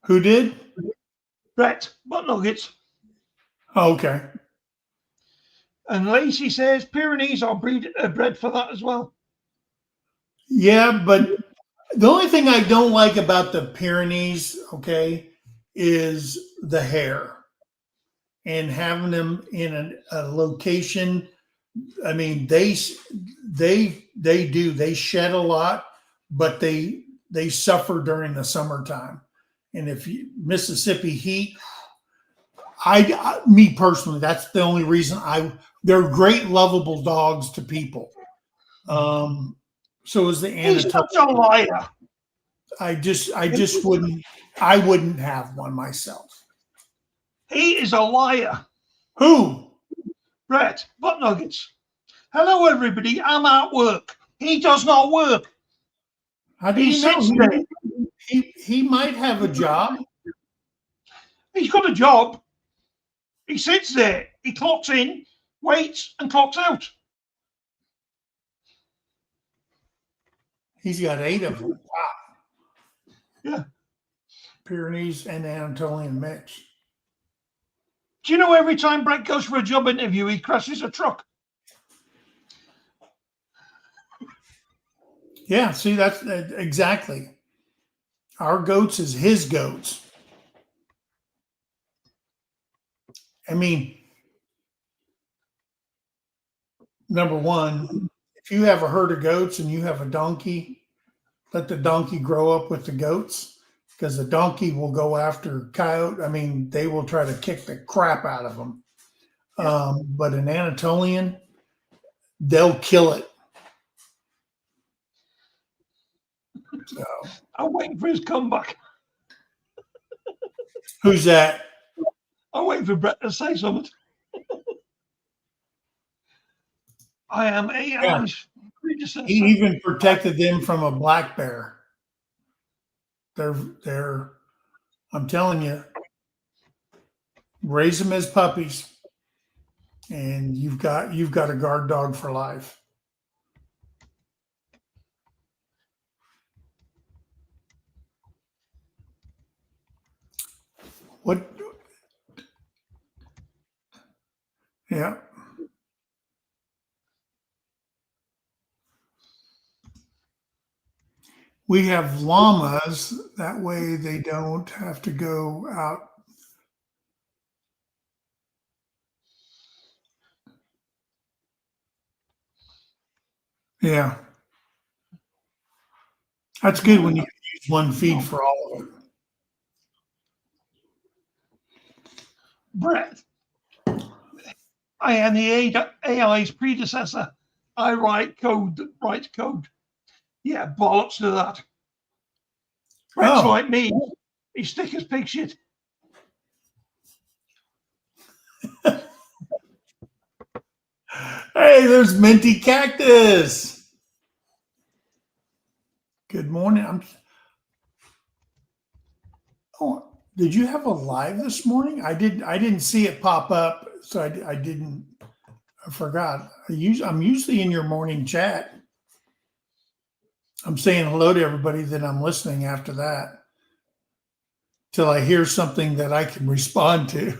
[SPEAKER 1] Who did?
[SPEAKER 2] Brett, butt nuggets.
[SPEAKER 1] Oh, okay.
[SPEAKER 2] And Lacey says Pyrenees are bred for that as well.
[SPEAKER 1] Yeah, but the only thing I don't like about the Pyrenees, okay, is the hair and having them in a location. I mean, they shed a lot, but they suffer during the summertime. And if Mississippi heat, me personally, that's the only reason they're great, lovable dogs to people. So is the
[SPEAKER 2] He's
[SPEAKER 1] Anatolian.
[SPEAKER 2] such a liar.
[SPEAKER 1] I just wouldn't have one myself.
[SPEAKER 2] He is a liar.
[SPEAKER 1] Who?
[SPEAKER 2] Brett, butt nuggets. Hello, everybody. I'm at work. He does not work.
[SPEAKER 1] How do
[SPEAKER 2] He
[SPEAKER 1] you know?
[SPEAKER 2] sits there.
[SPEAKER 1] He might have a job.
[SPEAKER 2] He's got a job. He sits there. He clocks in, waits, and clocks out.
[SPEAKER 1] He's got 8 of them. Wow.
[SPEAKER 2] Yeah.
[SPEAKER 1] Pyrenees and Anatolian mix.
[SPEAKER 2] Do you know every time Brett goes for a job interview, he crashes a truck?
[SPEAKER 1] Yeah, see, that's exactly. Our goats is his goats. I mean, number one, if you have a herd of goats and you have a donkey, let the donkey grow up with the goats, because the donkey will go after coyote. I mean, they will try to kick the crap out of them. But an Anatolian, they'll kill it. So,
[SPEAKER 2] I'm waiting for his comeback.
[SPEAKER 1] who's that?
[SPEAKER 2] I'm waiting for Brett to say something. I am AI's predecessor.
[SPEAKER 1] He even protected them from a black bear. They're I'm telling you, raise them as puppies, and you've got a guard dog for life. What? Yeah. We have llamas. That way they don't have to go out. Yeah. That's good when you can use one feed for all of it.
[SPEAKER 2] Brett, I am the AI's predecessor. I write code that writes code. Yeah, bollocks to that. Brett's like me. He's thick as pig shit.
[SPEAKER 1] Hey, there's Minty Cactus. Good morning. Oh, did you have a live this morning? I didn't see it pop up, so I didn't. I forgot. I'm usually in your morning chat. I'm saying hello to everybody, then I'm listening after that till I hear something that I can respond to.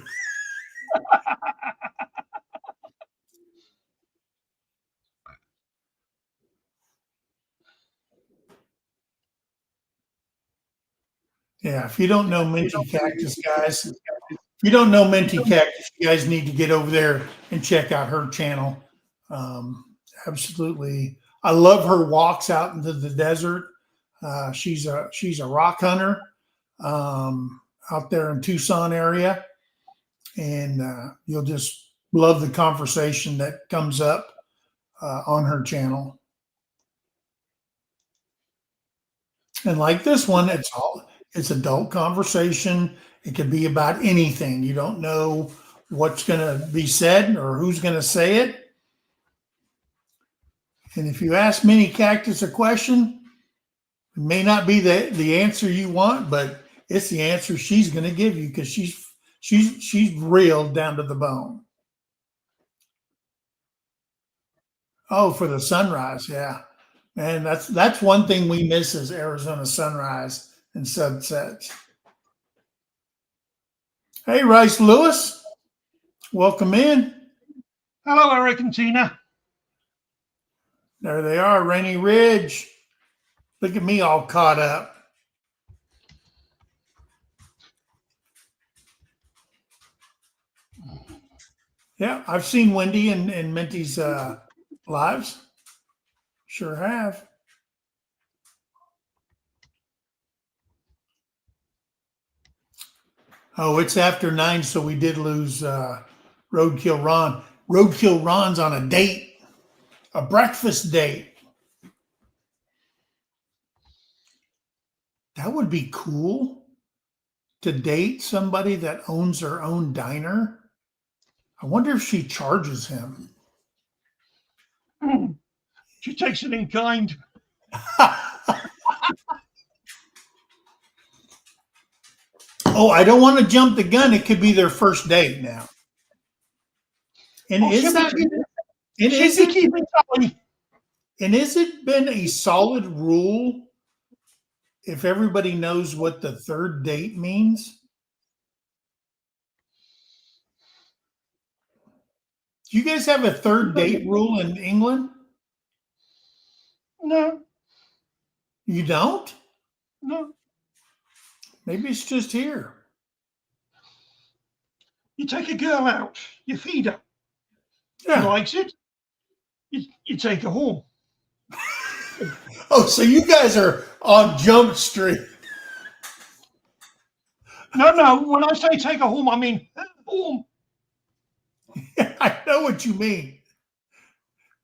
[SPEAKER 1] Yeah, if you don't know Minty Cactus, guys, if you don't know Minty Cactus, you guys need to get over there and check out her channel. Absolutely, I love her walks out into the desert. She's a rock hunter out there in Tucson area, and you'll just love the conversation that comes up on her channel. And like this one, it's adult conversation. It could be about anything. You don't know what's going to be said or who's going to say it. And if you ask Minnie Cactus a question, it may not be the answer you want, but it's the answer she's going to give you because she's real down to the bone. Oh, for the sunrise, yeah. And that's one thing we miss is Arizona sunrise and sunsets. Hey, Rice Lewis, welcome in.
[SPEAKER 2] Hello, Eric and Tina.
[SPEAKER 1] There they are, Rainy Ridge. Look at me all caught up. Yeah, I've seen Wendy and Minty's lives. Sure have. Oh, it's after 9, so we did lose Roadkill Ron. Roadkill Ron's on a date, a breakfast date. That would be cool to date somebody that owns their own diner. I wonder if she charges him.
[SPEAKER 2] She takes it in kind.
[SPEAKER 1] Oh, I don't want to jump the gun. It could be their first date now. And is it been a solid rule if everybody knows what the third date means? Do you guys have a third date rule in England?
[SPEAKER 2] No.
[SPEAKER 1] You don't?
[SPEAKER 2] No.
[SPEAKER 1] Maybe it's just here.
[SPEAKER 2] You take a girl out, you feed her.
[SPEAKER 1] Yeah.
[SPEAKER 2] She likes it, you take her home.
[SPEAKER 1] Oh, so you guys are on Jump Street.
[SPEAKER 2] No, when I say take her home, I mean home.
[SPEAKER 1] I know what you mean.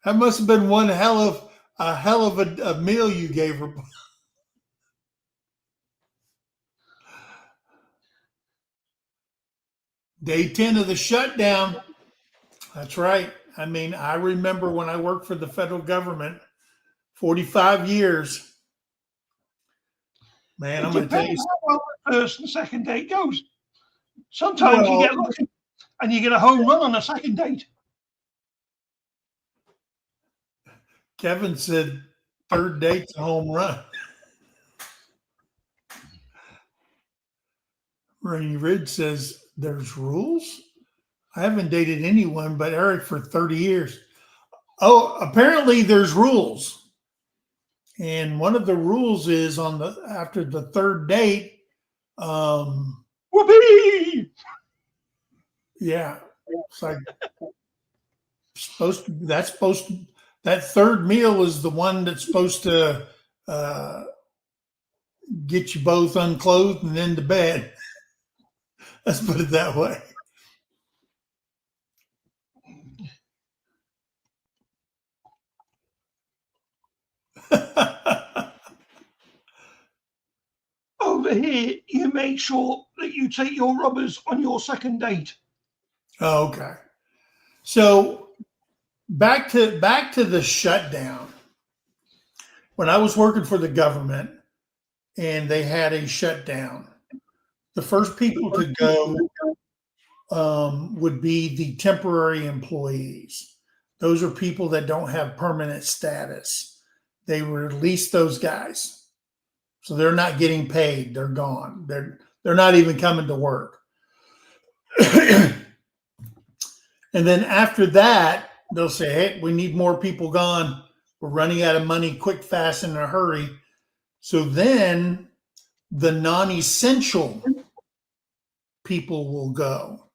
[SPEAKER 1] That must have been one hell of a meal you gave her. Day 10 of the shutdown. That's right. I mean, I remember when I worked for the federal government, 45 years. Man, I'm going to tell you.
[SPEAKER 2] How well the first and second date goes. Sometimes you get lucky and you get a home run on a second date.
[SPEAKER 1] Kevin said third date's a home run. Rainy Ridge says there's rules. I haven't dated anyone but Eric for 30 years. Oh, apparently there's rules. And one of the rules is after the third date,
[SPEAKER 2] Whoopee!
[SPEAKER 1] Yeah. It's like that third meal is the one that's supposed to get you both unclothed and into bed. Let's put it that way.
[SPEAKER 2] Over here, you make sure that you take your rubbers on your second date.
[SPEAKER 1] Oh, okay. So back to the shutdown. When I was working for the government and they had a shutdown, the first people to go would be the temporary employees. Those are people that don't have permanent status. They release those guys. So they're not getting paid. They're gone. They're not even coming to work. And then after that, they'll say, hey, we need more people gone. We're running out of money quick, fast, in a hurry. So then the non-essential people will go.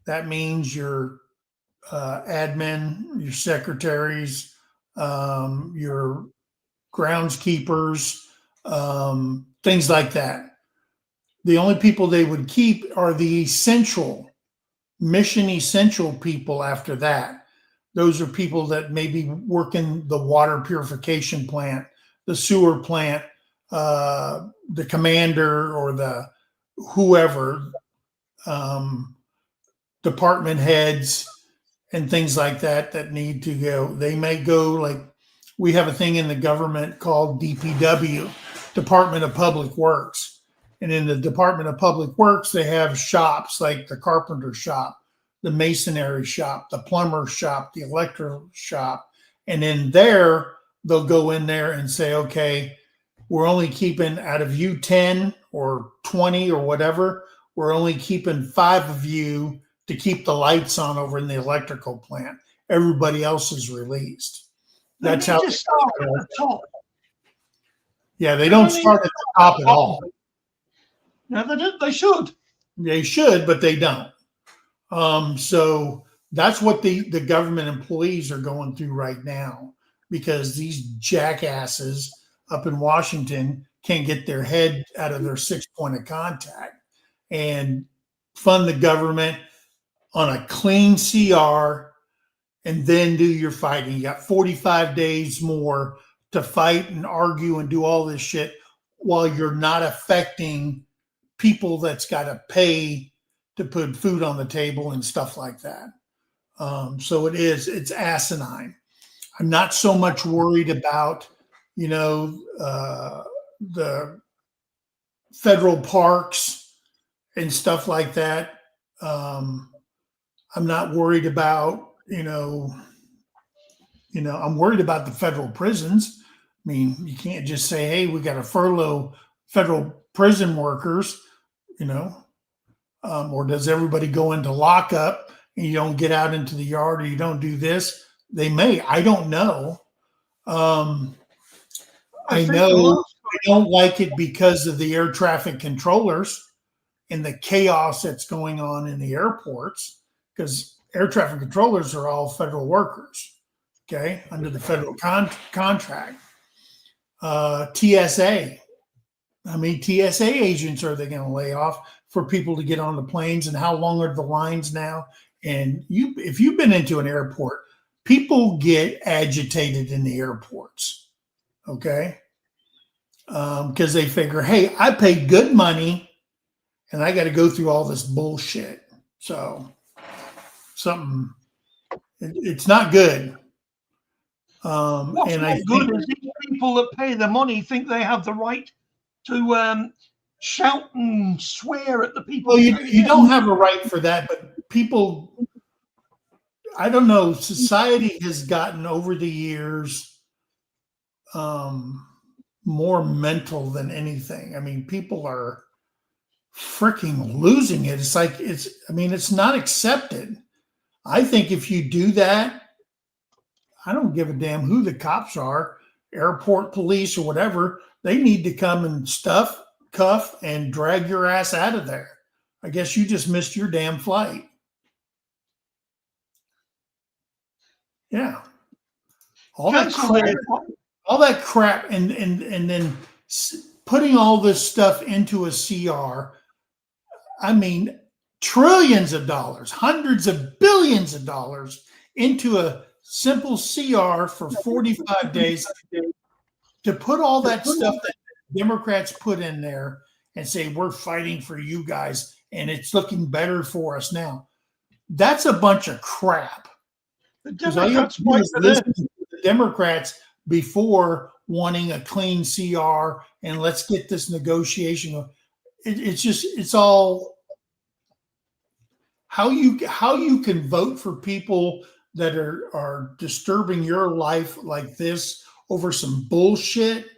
[SPEAKER 1] That means your admin, your secretaries, your groundskeepers, things like that. The only people they would keep are the essential, mission essential people after that. Those are people that maybe work in the water purification plant, the sewer plant, the commander or the whoever, department heads and things like that that need to go. They may go, like we have a thing in the government called DPW, Department of Public Works. And in the Department of Public Works, they have shops like the carpenter shop, the masonry shop, the plumber shop, the electrical shop. And in there, they'll go in there and say, okay, we're only keeping out of you 10 or 20 or whatever, we're only keeping 5 of you to keep the lights on over in the electrical plant. Everybody else is released. That's how they
[SPEAKER 2] start at the top.
[SPEAKER 1] Yeah, they don't start at the top at all.
[SPEAKER 2] No, they should.
[SPEAKER 1] They should, but they don't. So that's what the government employees are going through right now, because these jackasses up in Washington can't get their head out of their 6 point of contact and fund the government on a clean CR and then do your fighting. You got 45 days more to fight and argue and do all this shit while you're not affecting people that's got to pay to put food on the table and stuff like that. So it's asinine. I'm not so much worried about, the federal parks and stuff like that. I'm not worried about, I'm worried about the federal prisons. I mean, you can't just say, hey, we got to furlough federal prison workers, or does everybody go into lockup and you don't get out into the yard or you don't do this? They may. I don't know. I know I don't like it because of the air traffic controllers and the chaos that's going on in the airports, because air traffic controllers are all federal workers, okay, under the federal contract. TSA. How many TSA agents are they going to lay off for people to get on the planes, and how long are the lines now? And if you've been into an airport, people get agitated in the airports, okay? Because they figure, hey, I paid good money and I got to go through all this bullshit. So it's not good.
[SPEAKER 2] What's
[SPEAKER 1] and
[SPEAKER 2] not
[SPEAKER 1] I
[SPEAKER 2] good
[SPEAKER 1] think
[SPEAKER 2] is these people that pay the money think they have the right to shout and swear at the people.
[SPEAKER 1] Well, you don't have a right for that, but people, I don't know, society has gotten over the years more mental than anything. I mean, people are freaking losing it. It's like, it's not accepted. I think if you do that, I don't give a damn who the cops are, airport police or whatever. They need to come and cuff, and drag your ass out of there. I guess you just missed your damn flight. Yeah. All that crap, and then putting all this stuff into a CR. I mean, trillions of dollars, hundreds of billions of dollars into a simple CR for 45 days to put all that stuff that Democrats put in there and say, we're fighting for you guys and it's looking better for us now. That's a bunch of crap.
[SPEAKER 2] The
[SPEAKER 1] Democrats before wanting a clean CR and let's get this negotiation. It's all how you can vote for people that are disturbing your life like this over some bullshit.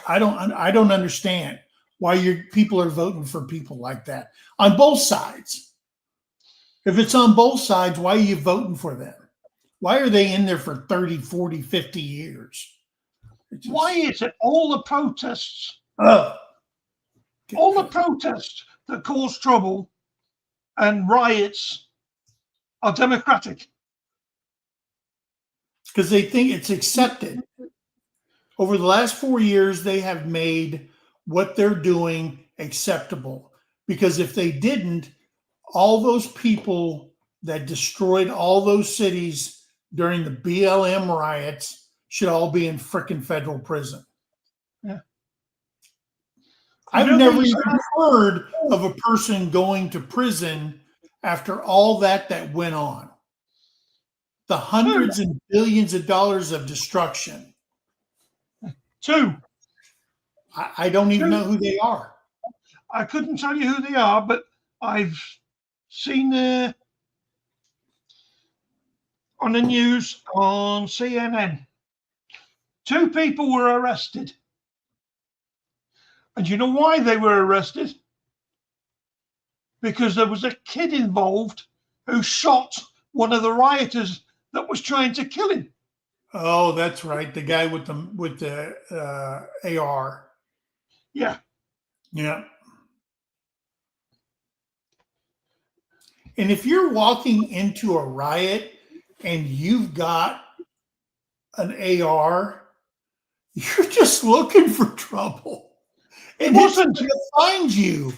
[SPEAKER 1] I don't understand why people are voting for people like that on both sides. If it's on both sides, why are you voting for them? Why are they in there for 30, 40, 50 years?
[SPEAKER 2] Why is it all the protests
[SPEAKER 1] Oh,
[SPEAKER 2] All the protests that cause trouble and riots are democratic.
[SPEAKER 1] because they think it's accepted. Over the last 4 years, they have made what they're doing acceptable. Because if they didn't, all those people that destroyed all those cities during the BLM riots should all be in frickin' federal prison.
[SPEAKER 2] Yeah.
[SPEAKER 1] I've never even heard of a person going to prison after all that went on. The hundreds and billions of dollars of destruction.
[SPEAKER 2] Two.
[SPEAKER 1] I don't even know who they are.
[SPEAKER 2] I couldn't tell you who they are, but I've seen on the news on CNN. 2 people were arrested. And you know why they were arrested? Because there was a kid involved who shot one of the rioters that was trying to kill him.
[SPEAKER 1] Oh, that's right. The guy with the AR.
[SPEAKER 2] Yeah.
[SPEAKER 1] Yeah. And if you're walking into a riot and you've got an AR, you're just looking for trouble. And it's going to find you.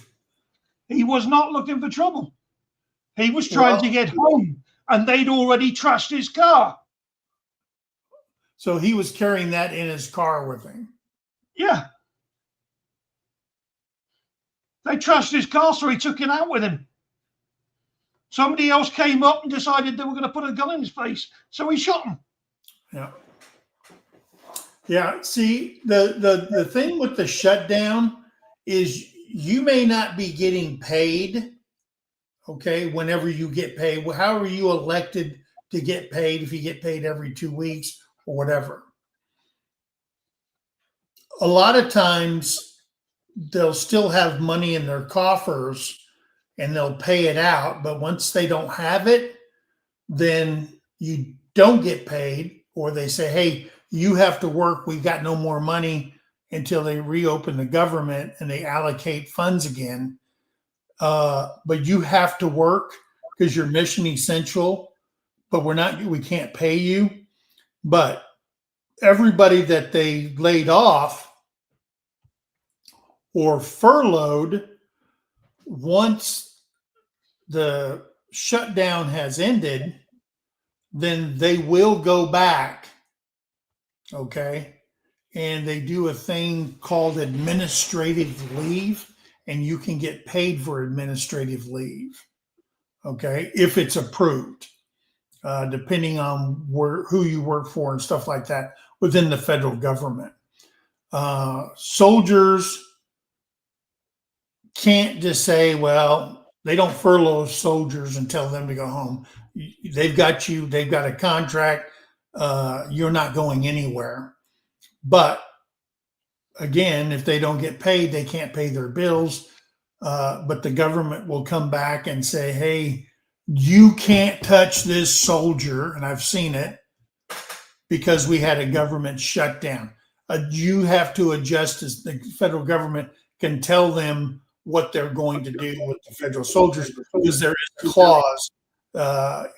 [SPEAKER 2] He was not looking for trouble. He was trying to get home, and they'd already trashed his car.
[SPEAKER 1] So he was carrying that in his car with him.
[SPEAKER 2] Yeah. They trashed his car, so he took it out with him. Somebody else came up and decided they were going to put a gun in his face, so he shot him.
[SPEAKER 1] Yeah. Yeah. See, the thing with the shutdown is you may not be getting paid, okay, whenever you get paid. How are you elected to get paid if you get paid every 2 weeks or whatever? A lot of times they'll still have money in their coffers and they'll pay it out. But once they don't have it, then you don't get paid, or they say, hey, you have to work. We've got no more money until they reopen the government and they allocate funds again. But you have to work because you're mission essential, but we can't pay you. But everybody that they laid off or furloughed, once the shutdown has ended, then they will go back, okay? And they do a thing called administrative leave, and you can get paid for administrative leave, okay, if it's approved, depending on who you work for and stuff like that within the federal government. Soldiers can't just say, well, they don't furlough soldiers and tell them to go home. They've got you, they've got a contract. You're not going anywhere. But again, if they don't get paid, they can't pay their bills. But the government will come back and say, hey, you can't touch this soldier. And I've seen it because we had a government shutdown. You have to adjust, as the federal government can tell them what they're going to do with the federal soldiers, because there is a clause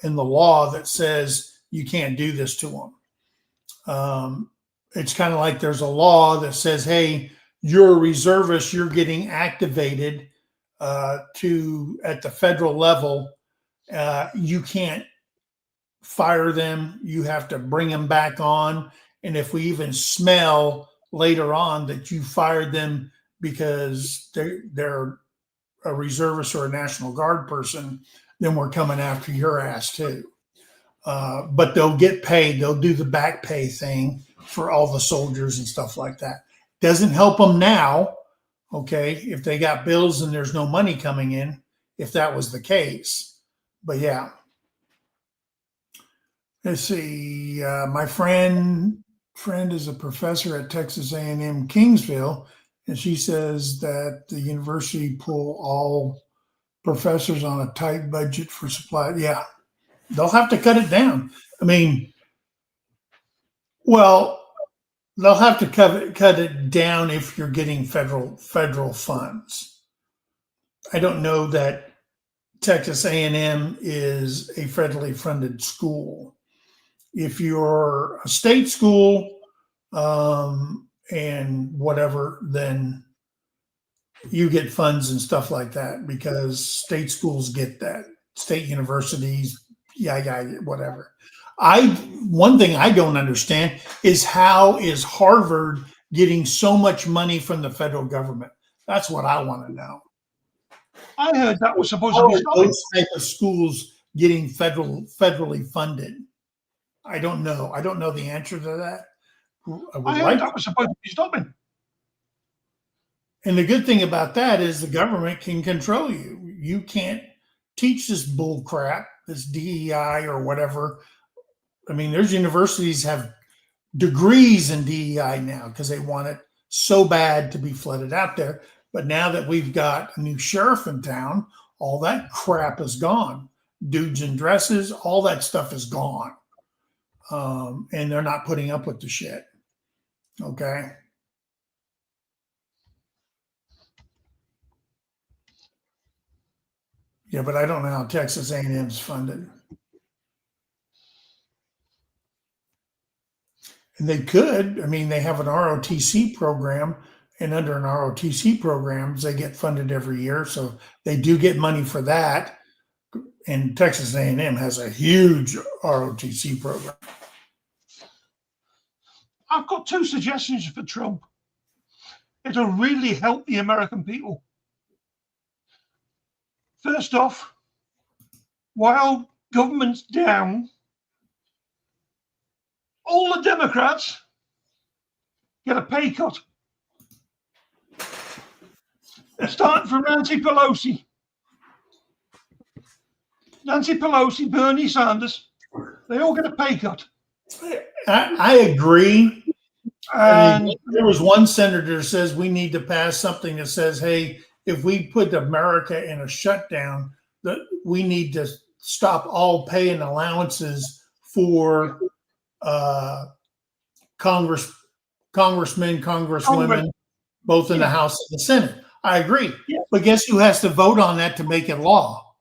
[SPEAKER 1] in the law that says you can't do this to them. It's kind of like there's a law that says, hey, you're a reservist, you're getting activated at the federal level. You can't fire them. You have to bring them back on. And if we even smell later on that you fired them because they're a reservist or a National Guard person, then we're coming after your ass too. But they'll get paid. They'll do the back pay thing for all the soldiers and stuff like that. Doesn't help them now, okay, if they got bills and there's no money coming in, if that was the case. But yeah. Let's see. My friend is a professor at Texas A&M Kingsville, and she says that the university pull all professors on a tight budget for supply. Yeah, they'll have to cut it down. I mean, well, they'll have to cut it down if you're getting federal funds. I don't know that Texas A&M is a federally funded school. If you're a state school and whatever, then you get funds and stuff like that because state schools get that. State universities, yeah, whatever. One thing I don't understand is how is Harvard getting so much money from the federal government? That's what I want to know.
[SPEAKER 2] I heard that was supposed to
[SPEAKER 1] How
[SPEAKER 2] be
[SPEAKER 1] are
[SPEAKER 2] stopping.
[SPEAKER 1] those type of schools getting federally funded? I don't know. I don't know the answer to that.
[SPEAKER 2] I heard that was supposed to be stopping.
[SPEAKER 1] And the good thing about that is the government can control you. You can't teach this bull crap, this DEI or whatever. I mean, there's universities have degrees in DEI now because they want it so bad to be flooded out there. But now that we've got a new sheriff in town, all that crap is gone. Dudes in dresses, all that stuff is gone. And they're not putting up with the shit. Okay. Yeah, but I don't know how Texas A&M's funded. And they could. I mean, they have an ROTC program, and under an ROTC program, they get funded every year, so they do get money for that. And Texas A&M has a huge ROTC program.
[SPEAKER 2] I've got 2 suggestions for Trump. It'll really help the American people. First off, while government's down, all the Democrats get a pay cut. Starting from Nancy Pelosi. Bernie Sanders, they all get a pay cut.
[SPEAKER 1] I agree.
[SPEAKER 2] And
[SPEAKER 1] there was one senator says we need to pass something that says, hey, if we put America in a shutdown, that we need to stop all pay and allowances for congressmen, congresswomen, both in the House and the Senate. I agree.
[SPEAKER 2] Yeah.
[SPEAKER 1] But guess who has to vote on that to make it law?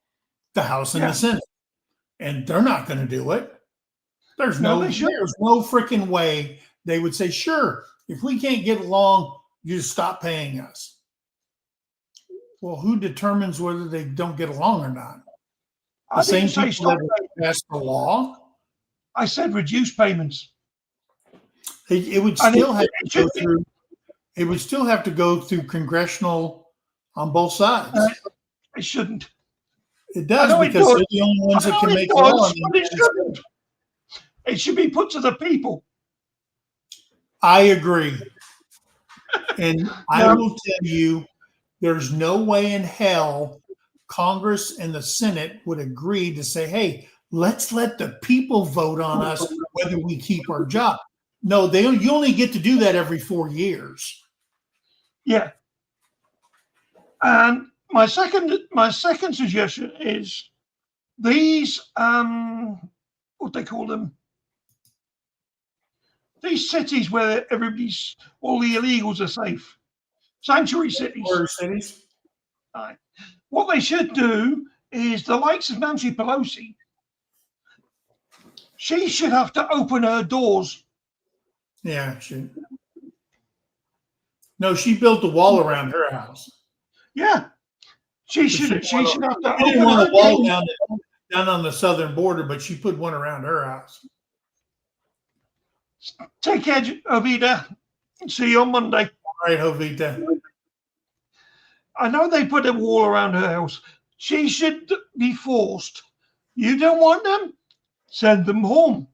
[SPEAKER 1] The House and the Senate. And they're not going to do it. There's no freaking way they would say, sure, if we can't get along, you just stop paying us. Well, who determines whether they don't get along or not? The same people that pass the law?
[SPEAKER 2] I said reduce payments.
[SPEAKER 1] It would still have to go through. It would still have to go through congressional on both sides.
[SPEAKER 2] It shouldn't.
[SPEAKER 1] It does because they're the only ones that can make law.
[SPEAKER 2] It shouldn't. It should be put to the people.
[SPEAKER 1] I agree. And I will tell you, there's no way in hell Congress and the Senate would agree to say, hey, let's let the people vote on us whether we keep our job. No, you only get to do that every 4 years.
[SPEAKER 2] Yeah. And my second suggestion is these what they call them, these cities where all the illegals are safe. Sanctuary cities. What they should do is the likes of Nancy Pelosi, she should have to open her doors.
[SPEAKER 1] Yeah, no, she built a wall around her house.
[SPEAKER 2] Yeah. She should have to
[SPEAKER 1] open didn't want a wall down on the southern border, but she put one around her house.
[SPEAKER 2] Take care, Jovita. See you on Monday.
[SPEAKER 1] All right, Jovita.
[SPEAKER 2] I know they put a wall around her house. She should be forced. You don't want them? Send them home.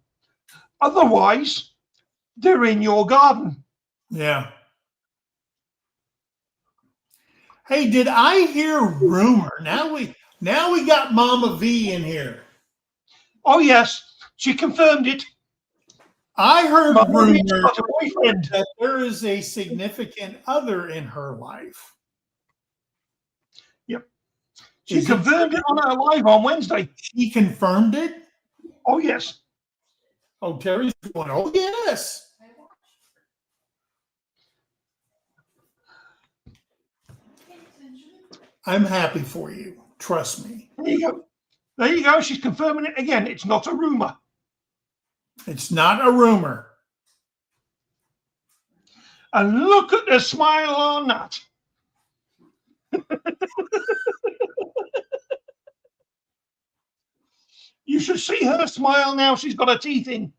[SPEAKER 2] Otherwise, they're in your garden.
[SPEAKER 1] Yeah. Hey, did I hear rumor? Now we got Mama V in here.
[SPEAKER 2] Oh yes, she confirmed it.
[SPEAKER 1] I heard rumor that there is a significant other in her life.
[SPEAKER 2] Yep. She confirmed it on her live on Wednesday.
[SPEAKER 1] She confirmed it?
[SPEAKER 2] Oh yes.
[SPEAKER 1] Oh, Terry's going, oh yes. I'm happy for you. Trust me.
[SPEAKER 2] There you go. There you go. She's confirming it again. It's not a rumor.
[SPEAKER 1] It's not a rumor.
[SPEAKER 2] And look at the smile on that. You should see her smile now. She's got her teeth in.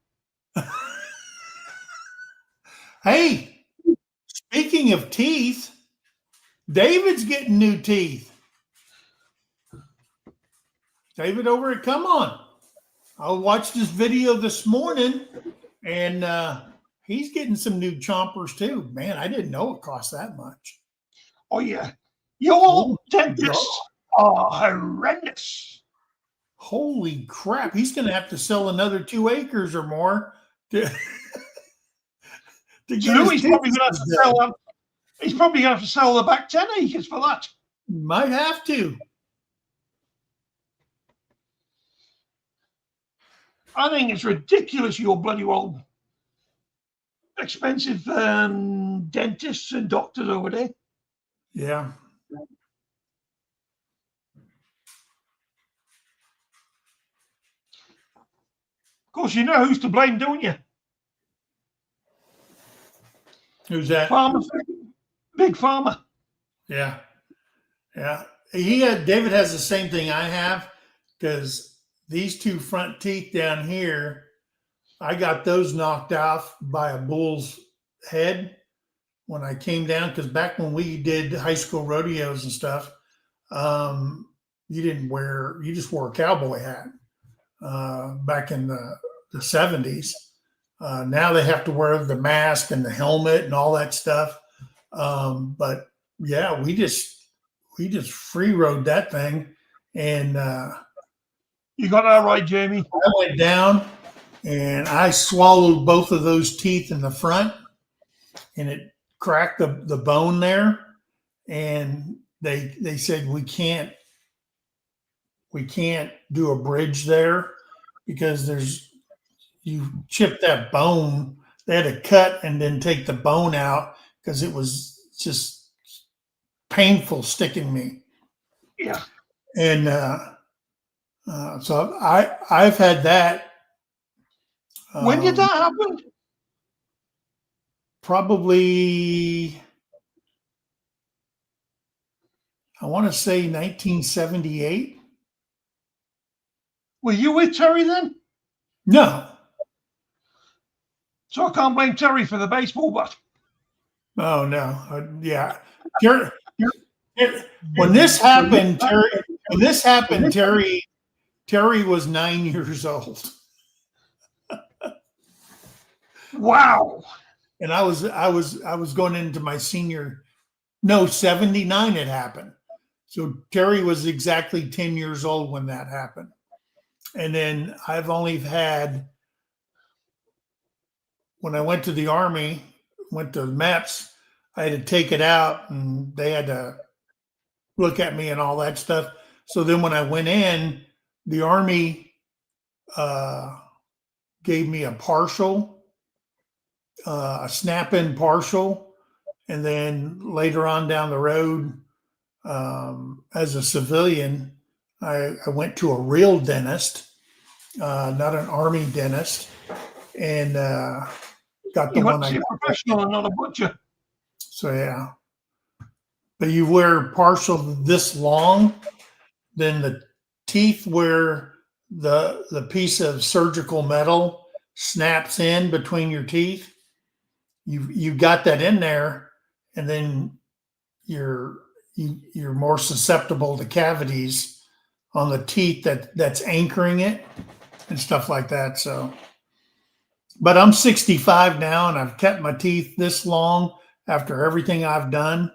[SPEAKER 1] Hey, speaking of teeth, David's getting new teeth. David over at Come On. I watched this video this morning, and he's getting some new chompers too. Man, I didn't know it cost that much.
[SPEAKER 2] Oh, yeah. Your dentists are horrendous.
[SPEAKER 1] Holy crap. He's going to have to sell another 2 acres or more to get
[SPEAKER 2] So
[SPEAKER 1] his
[SPEAKER 2] he's probably
[SPEAKER 1] teeth
[SPEAKER 2] going to have to sell them. He's probably going to have to sell the back 10 acres for that.
[SPEAKER 1] Might have to.
[SPEAKER 2] I think it's ridiculous, your bloody old expensive dentists and doctors over there.
[SPEAKER 1] Yeah.
[SPEAKER 2] Of course, you know who's to blame, don't you?
[SPEAKER 1] Who's that?
[SPEAKER 2] Farmer, big farmer.
[SPEAKER 1] Yeah. Yeah. David has the same thing I have, because these 2 front teeth down here, I got those knocked off by a bull's head when I came down, because back when we did high school rodeos and stuff, you just wore a cowboy hat back in the 70s. Now they have to wear the mask and the helmet and all that stuff. But yeah, we just free rode that thing, and
[SPEAKER 2] You got that right, Jamie.
[SPEAKER 1] I went down and I swallowed both of those teeth in the front, and it cracked the bone there. And they said we can't do a bridge there, because you chip that bone. They had to cut and then take the bone out, because it was just painful sticking me.
[SPEAKER 2] Yeah.
[SPEAKER 1] And so I've had that.
[SPEAKER 2] When did that happen?
[SPEAKER 1] Probably, I want to say 1978.
[SPEAKER 2] Were you with Terry then?
[SPEAKER 1] No.
[SPEAKER 2] So I can't blame Terry for the baseball bat.
[SPEAKER 1] Oh no. Yeah. When this happened, Terry was 9 years old.
[SPEAKER 2] Wow.
[SPEAKER 1] And I was going into my 79 it happened. So Terry was exactly 10 years old when that happened. And then I've only had, when I went to the Army, went to MEPS, I had to take it out, and they had to look at me and all that stuff. So then when I went in, the Army gave me a partial, a snap-in partial. And then later on down the road, as a civilian, I went to a real dentist, not an Army dentist, and got the
[SPEAKER 2] You
[SPEAKER 1] one
[SPEAKER 2] want to
[SPEAKER 1] I
[SPEAKER 2] see a
[SPEAKER 1] got.
[SPEAKER 2] professional and not a butcher.
[SPEAKER 1] So yeah, but you wear partial this long, then the teeth where the piece of surgical metal snaps in between your teeth. You got that in there, and then you're more susceptible to cavities on the teeth that's anchoring it and stuff like that. So, but I'm 65 now, and I've kept my teeth this long after everything I've done.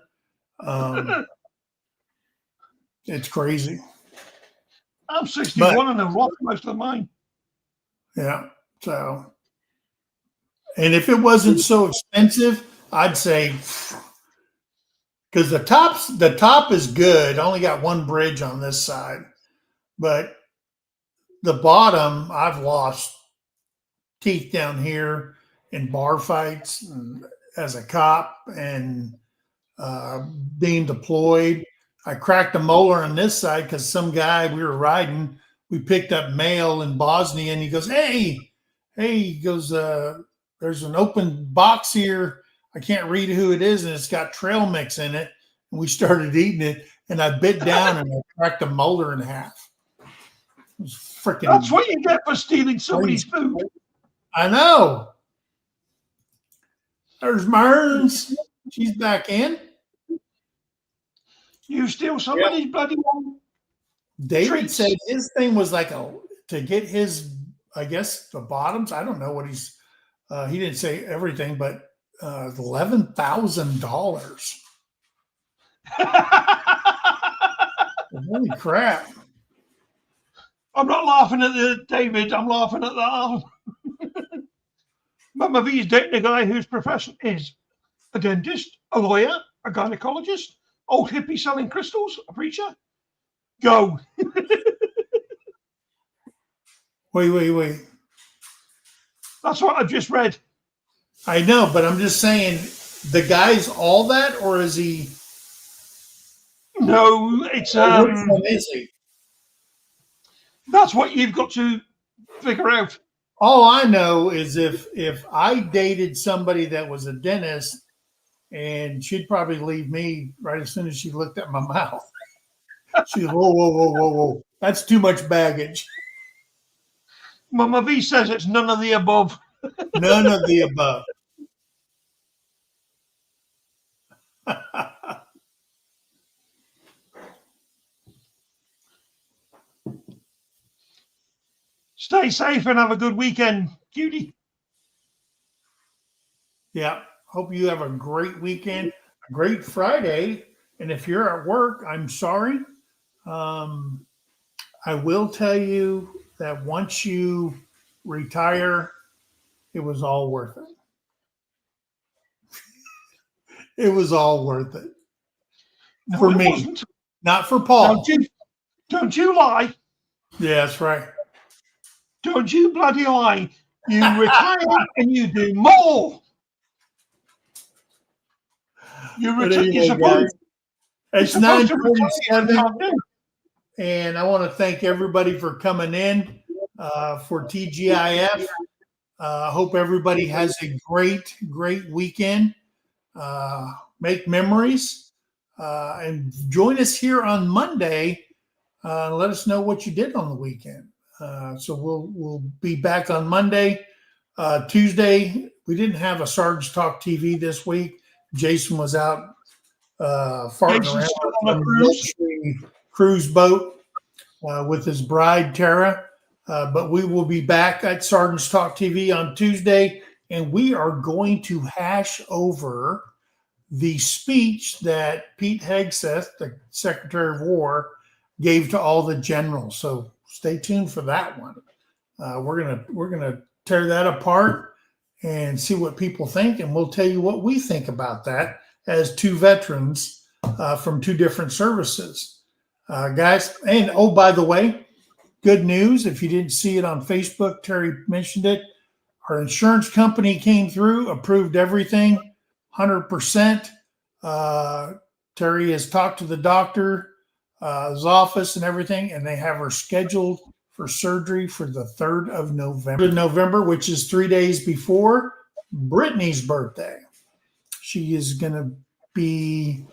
[SPEAKER 1] It's crazy.
[SPEAKER 2] I'm 61 and I've lost most of mine.
[SPEAKER 1] Yeah. So, and if it wasn't so expensive, I'd say, because the top is good. I only got one bridge on this side, but the bottom, I've lost teeth down here in bar fights and as a cop, and being deployed. I cracked a molar on this side because some guy we were riding, we picked up mail in Bosnia, and he goes, "Hey, he goes, there's an open box here. I can't read who it is, and it's got trail mix in it." And we started eating it, and I bit down and I cracked a molar in half. It was freaking.
[SPEAKER 2] That's what you get for stealing somebody's food.
[SPEAKER 1] I know. There's Myrns. She's back in.
[SPEAKER 2] You steal somebody's bloody one.
[SPEAKER 1] David
[SPEAKER 2] treats.
[SPEAKER 1] said his thing was like to get his, I guess, the bottoms. I don't know what he's. He didn't say everything, but $11,000. Holy crap!
[SPEAKER 2] I'm not laughing at the David. I'm laughing at that. Mama V's dating a guy whose profession is a dentist, a lawyer, a gynecologist, old hippie selling crystals, a preacher. Go.
[SPEAKER 1] Wait.
[SPEAKER 2] That's what I've just read.
[SPEAKER 1] I know, but I'm just saying, the guy's all that, or is he?
[SPEAKER 2] No, it's
[SPEAKER 1] Which one is he?
[SPEAKER 2] That's what you've got to figure out.
[SPEAKER 1] All I know is if I dated somebody that was a dentist, and she'd probably leave me right as soon as she looked at my mouth. She'd go, whoa. That's too much baggage.
[SPEAKER 2] Mama V says it's none of the above.
[SPEAKER 1] None of the above.
[SPEAKER 2] Stay safe and have a good weekend, Judy.
[SPEAKER 1] Yeah. Hope you have a great weekend, a great Friday. And if you're at work, I'm sorry. I will tell you that once you retire, it was all worth it. It was all worth it.
[SPEAKER 2] No,
[SPEAKER 1] For
[SPEAKER 2] it
[SPEAKER 1] me.
[SPEAKER 2] wasn't.
[SPEAKER 1] Not for Paul.
[SPEAKER 2] Don't you lie.
[SPEAKER 1] Yeah, that's right.
[SPEAKER 2] Don't you bloody lie. You retire and you do more. You
[SPEAKER 1] But
[SPEAKER 2] retire.
[SPEAKER 1] anyway,
[SPEAKER 2] You're supposed,
[SPEAKER 1] guys, it's
[SPEAKER 2] you're supposed to retire.
[SPEAKER 1] 9:47, and I want to thank everybody for coming in for TGIF. Hope everybody has a great weekend. Make memories, and join us here on Monday. Let us know what you did on the weekend. So we'll be back on Monday. Tuesday, we didn't have a Sarge Talk TV this week. Jason was out farting
[SPEAKER 2] Jason's
[SPEAKER 1] around on a cruise boat with his bride, Tara. But we will be back at Sergeant's Talk TV on Tuesday, and we are going to hash over the speech that Pete Hegseth, the Secretary of War, gave to all the generals. So stay tuned for that one. We're gonna tear that apart and see what people think, and we'll tell you what we think about that as two veterans from two different services, guys. And oh, by the way, good news! If you didn't see it on Facebook, Terry mentioned it. Our insurance company came through, approved everything, 100%. Terry has talked to the doctor, his office, and everything, and they have her scheduled for surgery for the 3rd of November, which is 3 days before Brittany's birthday. She is going to be,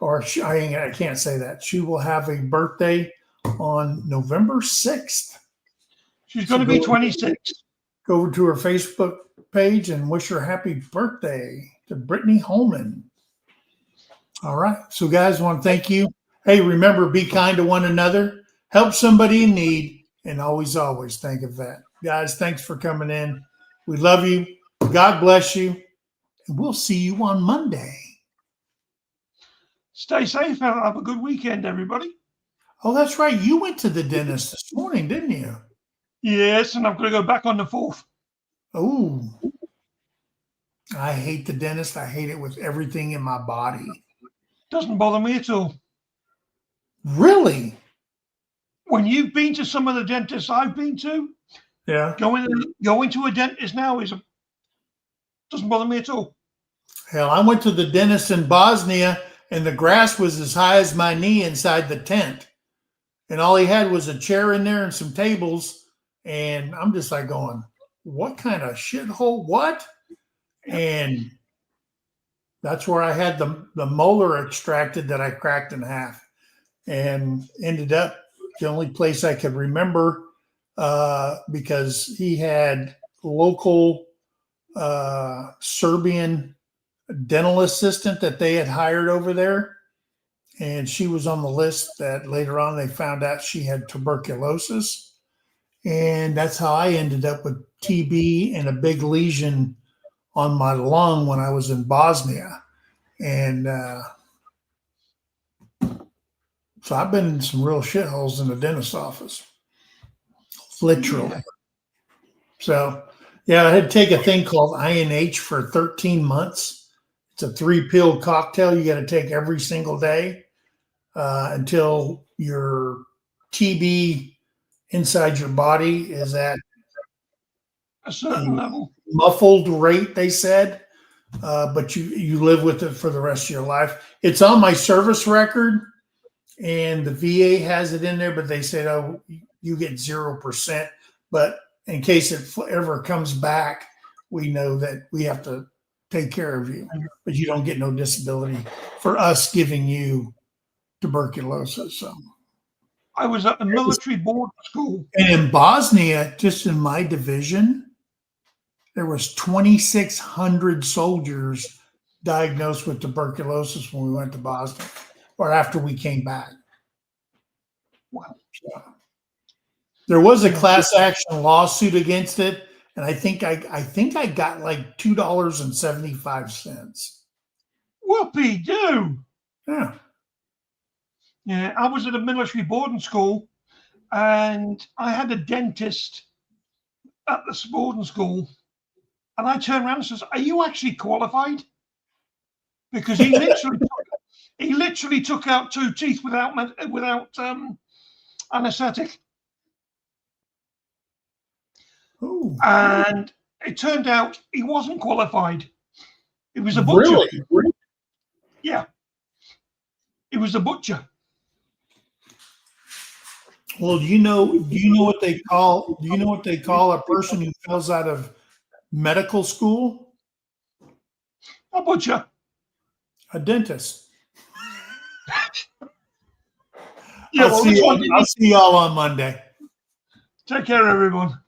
[SPEAKER 1] I can't say that. She will have a birthday on November 6th.
[SPEAKER 2] She's going to be 26.
[SPEAKER 1] Go over to her Facebook page and wish her happy birthday to Brittany Holman. All right. So, guys, I want to thank you. Hey, remember, be kind to one another, help somebody in need, and always think of that. Guys, thanks for coming in. We love you. God bless you. And we'll see you on Monday.
[SPEAKER 2] Stay safe and have a good weekend, everybody.
[SPEAKER 1] Oh, that's right. You went to the dentist this morning, didn't you?
[SPEAKER 2] Yes, and I'm going to go back on the 4th.
[SPEAKER 1] Oh, I hate the dentist. I hate it with everything in my body.
[SPEAKER 2] Doesn't bother me at all.
[SPEAKER 1] Really?
[SPEAKER 2] When you've been to some of the dentists I've been to,
[SPEAKER 1] yeah,
[SPEAKER 2] going to a dentist now doesn't bother me at all.
[SPEAKER 1] Hell, I went to the dentist in Bosnia, and the grass was as high as my knee inside the tent. And all he had was a chair in there and some tables. And I'm just like going, what kind of shithole? What? And that's where I had the molar extracted that I cracked in half, and ended up the only place I could remember, because he had local Serbian dental assistant that they had hired over there. And she was on the list that later on they found out she had tuberculosis. And that's how I ended up with TB and a big lesion on my lung when I was in Bosnia. And so I've been in some real shitholes in the dentist's office, literally. So, yeah, I had to take a thing called INH for 13 months. It's a 3-pill cocktail you got to take every single day until your TB inside your body is at
[SPEAKER 2] A certain level.
[SPEAKER 1] Muffled rate, they said. But you live with it for the rest of your life. It's on my service record, and the VA has it in there, but they said, oh, you get 0%. But in case it ever comes back, we know that we have to take care of you, but you don't get no disability for us giving you tuberculosis. So
[SPEAKER 2] I was at the military board school.
[SPEAKER 1] And in Bosnia, just in my division, there was 2,600 soldiers diagnosed with tuberculosis when we went to Bosnia, or after we came back.
[SPEAKER 2] Wow.
[SPEAKER 1] So, there was a class action lawsuit against it, and I think I got like $2.75.
[SPEAKER 2] Whoopee doo.
[SPEAKER 1] Yeah.
[SPEAKER 2] Yeah, I was at a military boarding school, and I had a dentist at the boarding school, and I turned around and says, "Are you actually qualified?" Because he literally took out 2 teeth without anesthetic.
[SPEAKER 1] Ooh.
[SPEAKER 2] And it turned out he wasn't qualified. He was a butcher.
[SPEAKER 1] Really?
[SPEAKER 2] Yeah. He was a butcher.
[SPEAKER 1] Well, do you know what they call a person who comes out of medical school?
[SPEAKER 2] A butcher.
[SPEAKER 1] A dentist.
[SPEAKER 2] Yeah,
[SPEAKER 1] I'll see y'all on Monday.
[SPEAKER 2] Take care, everyone.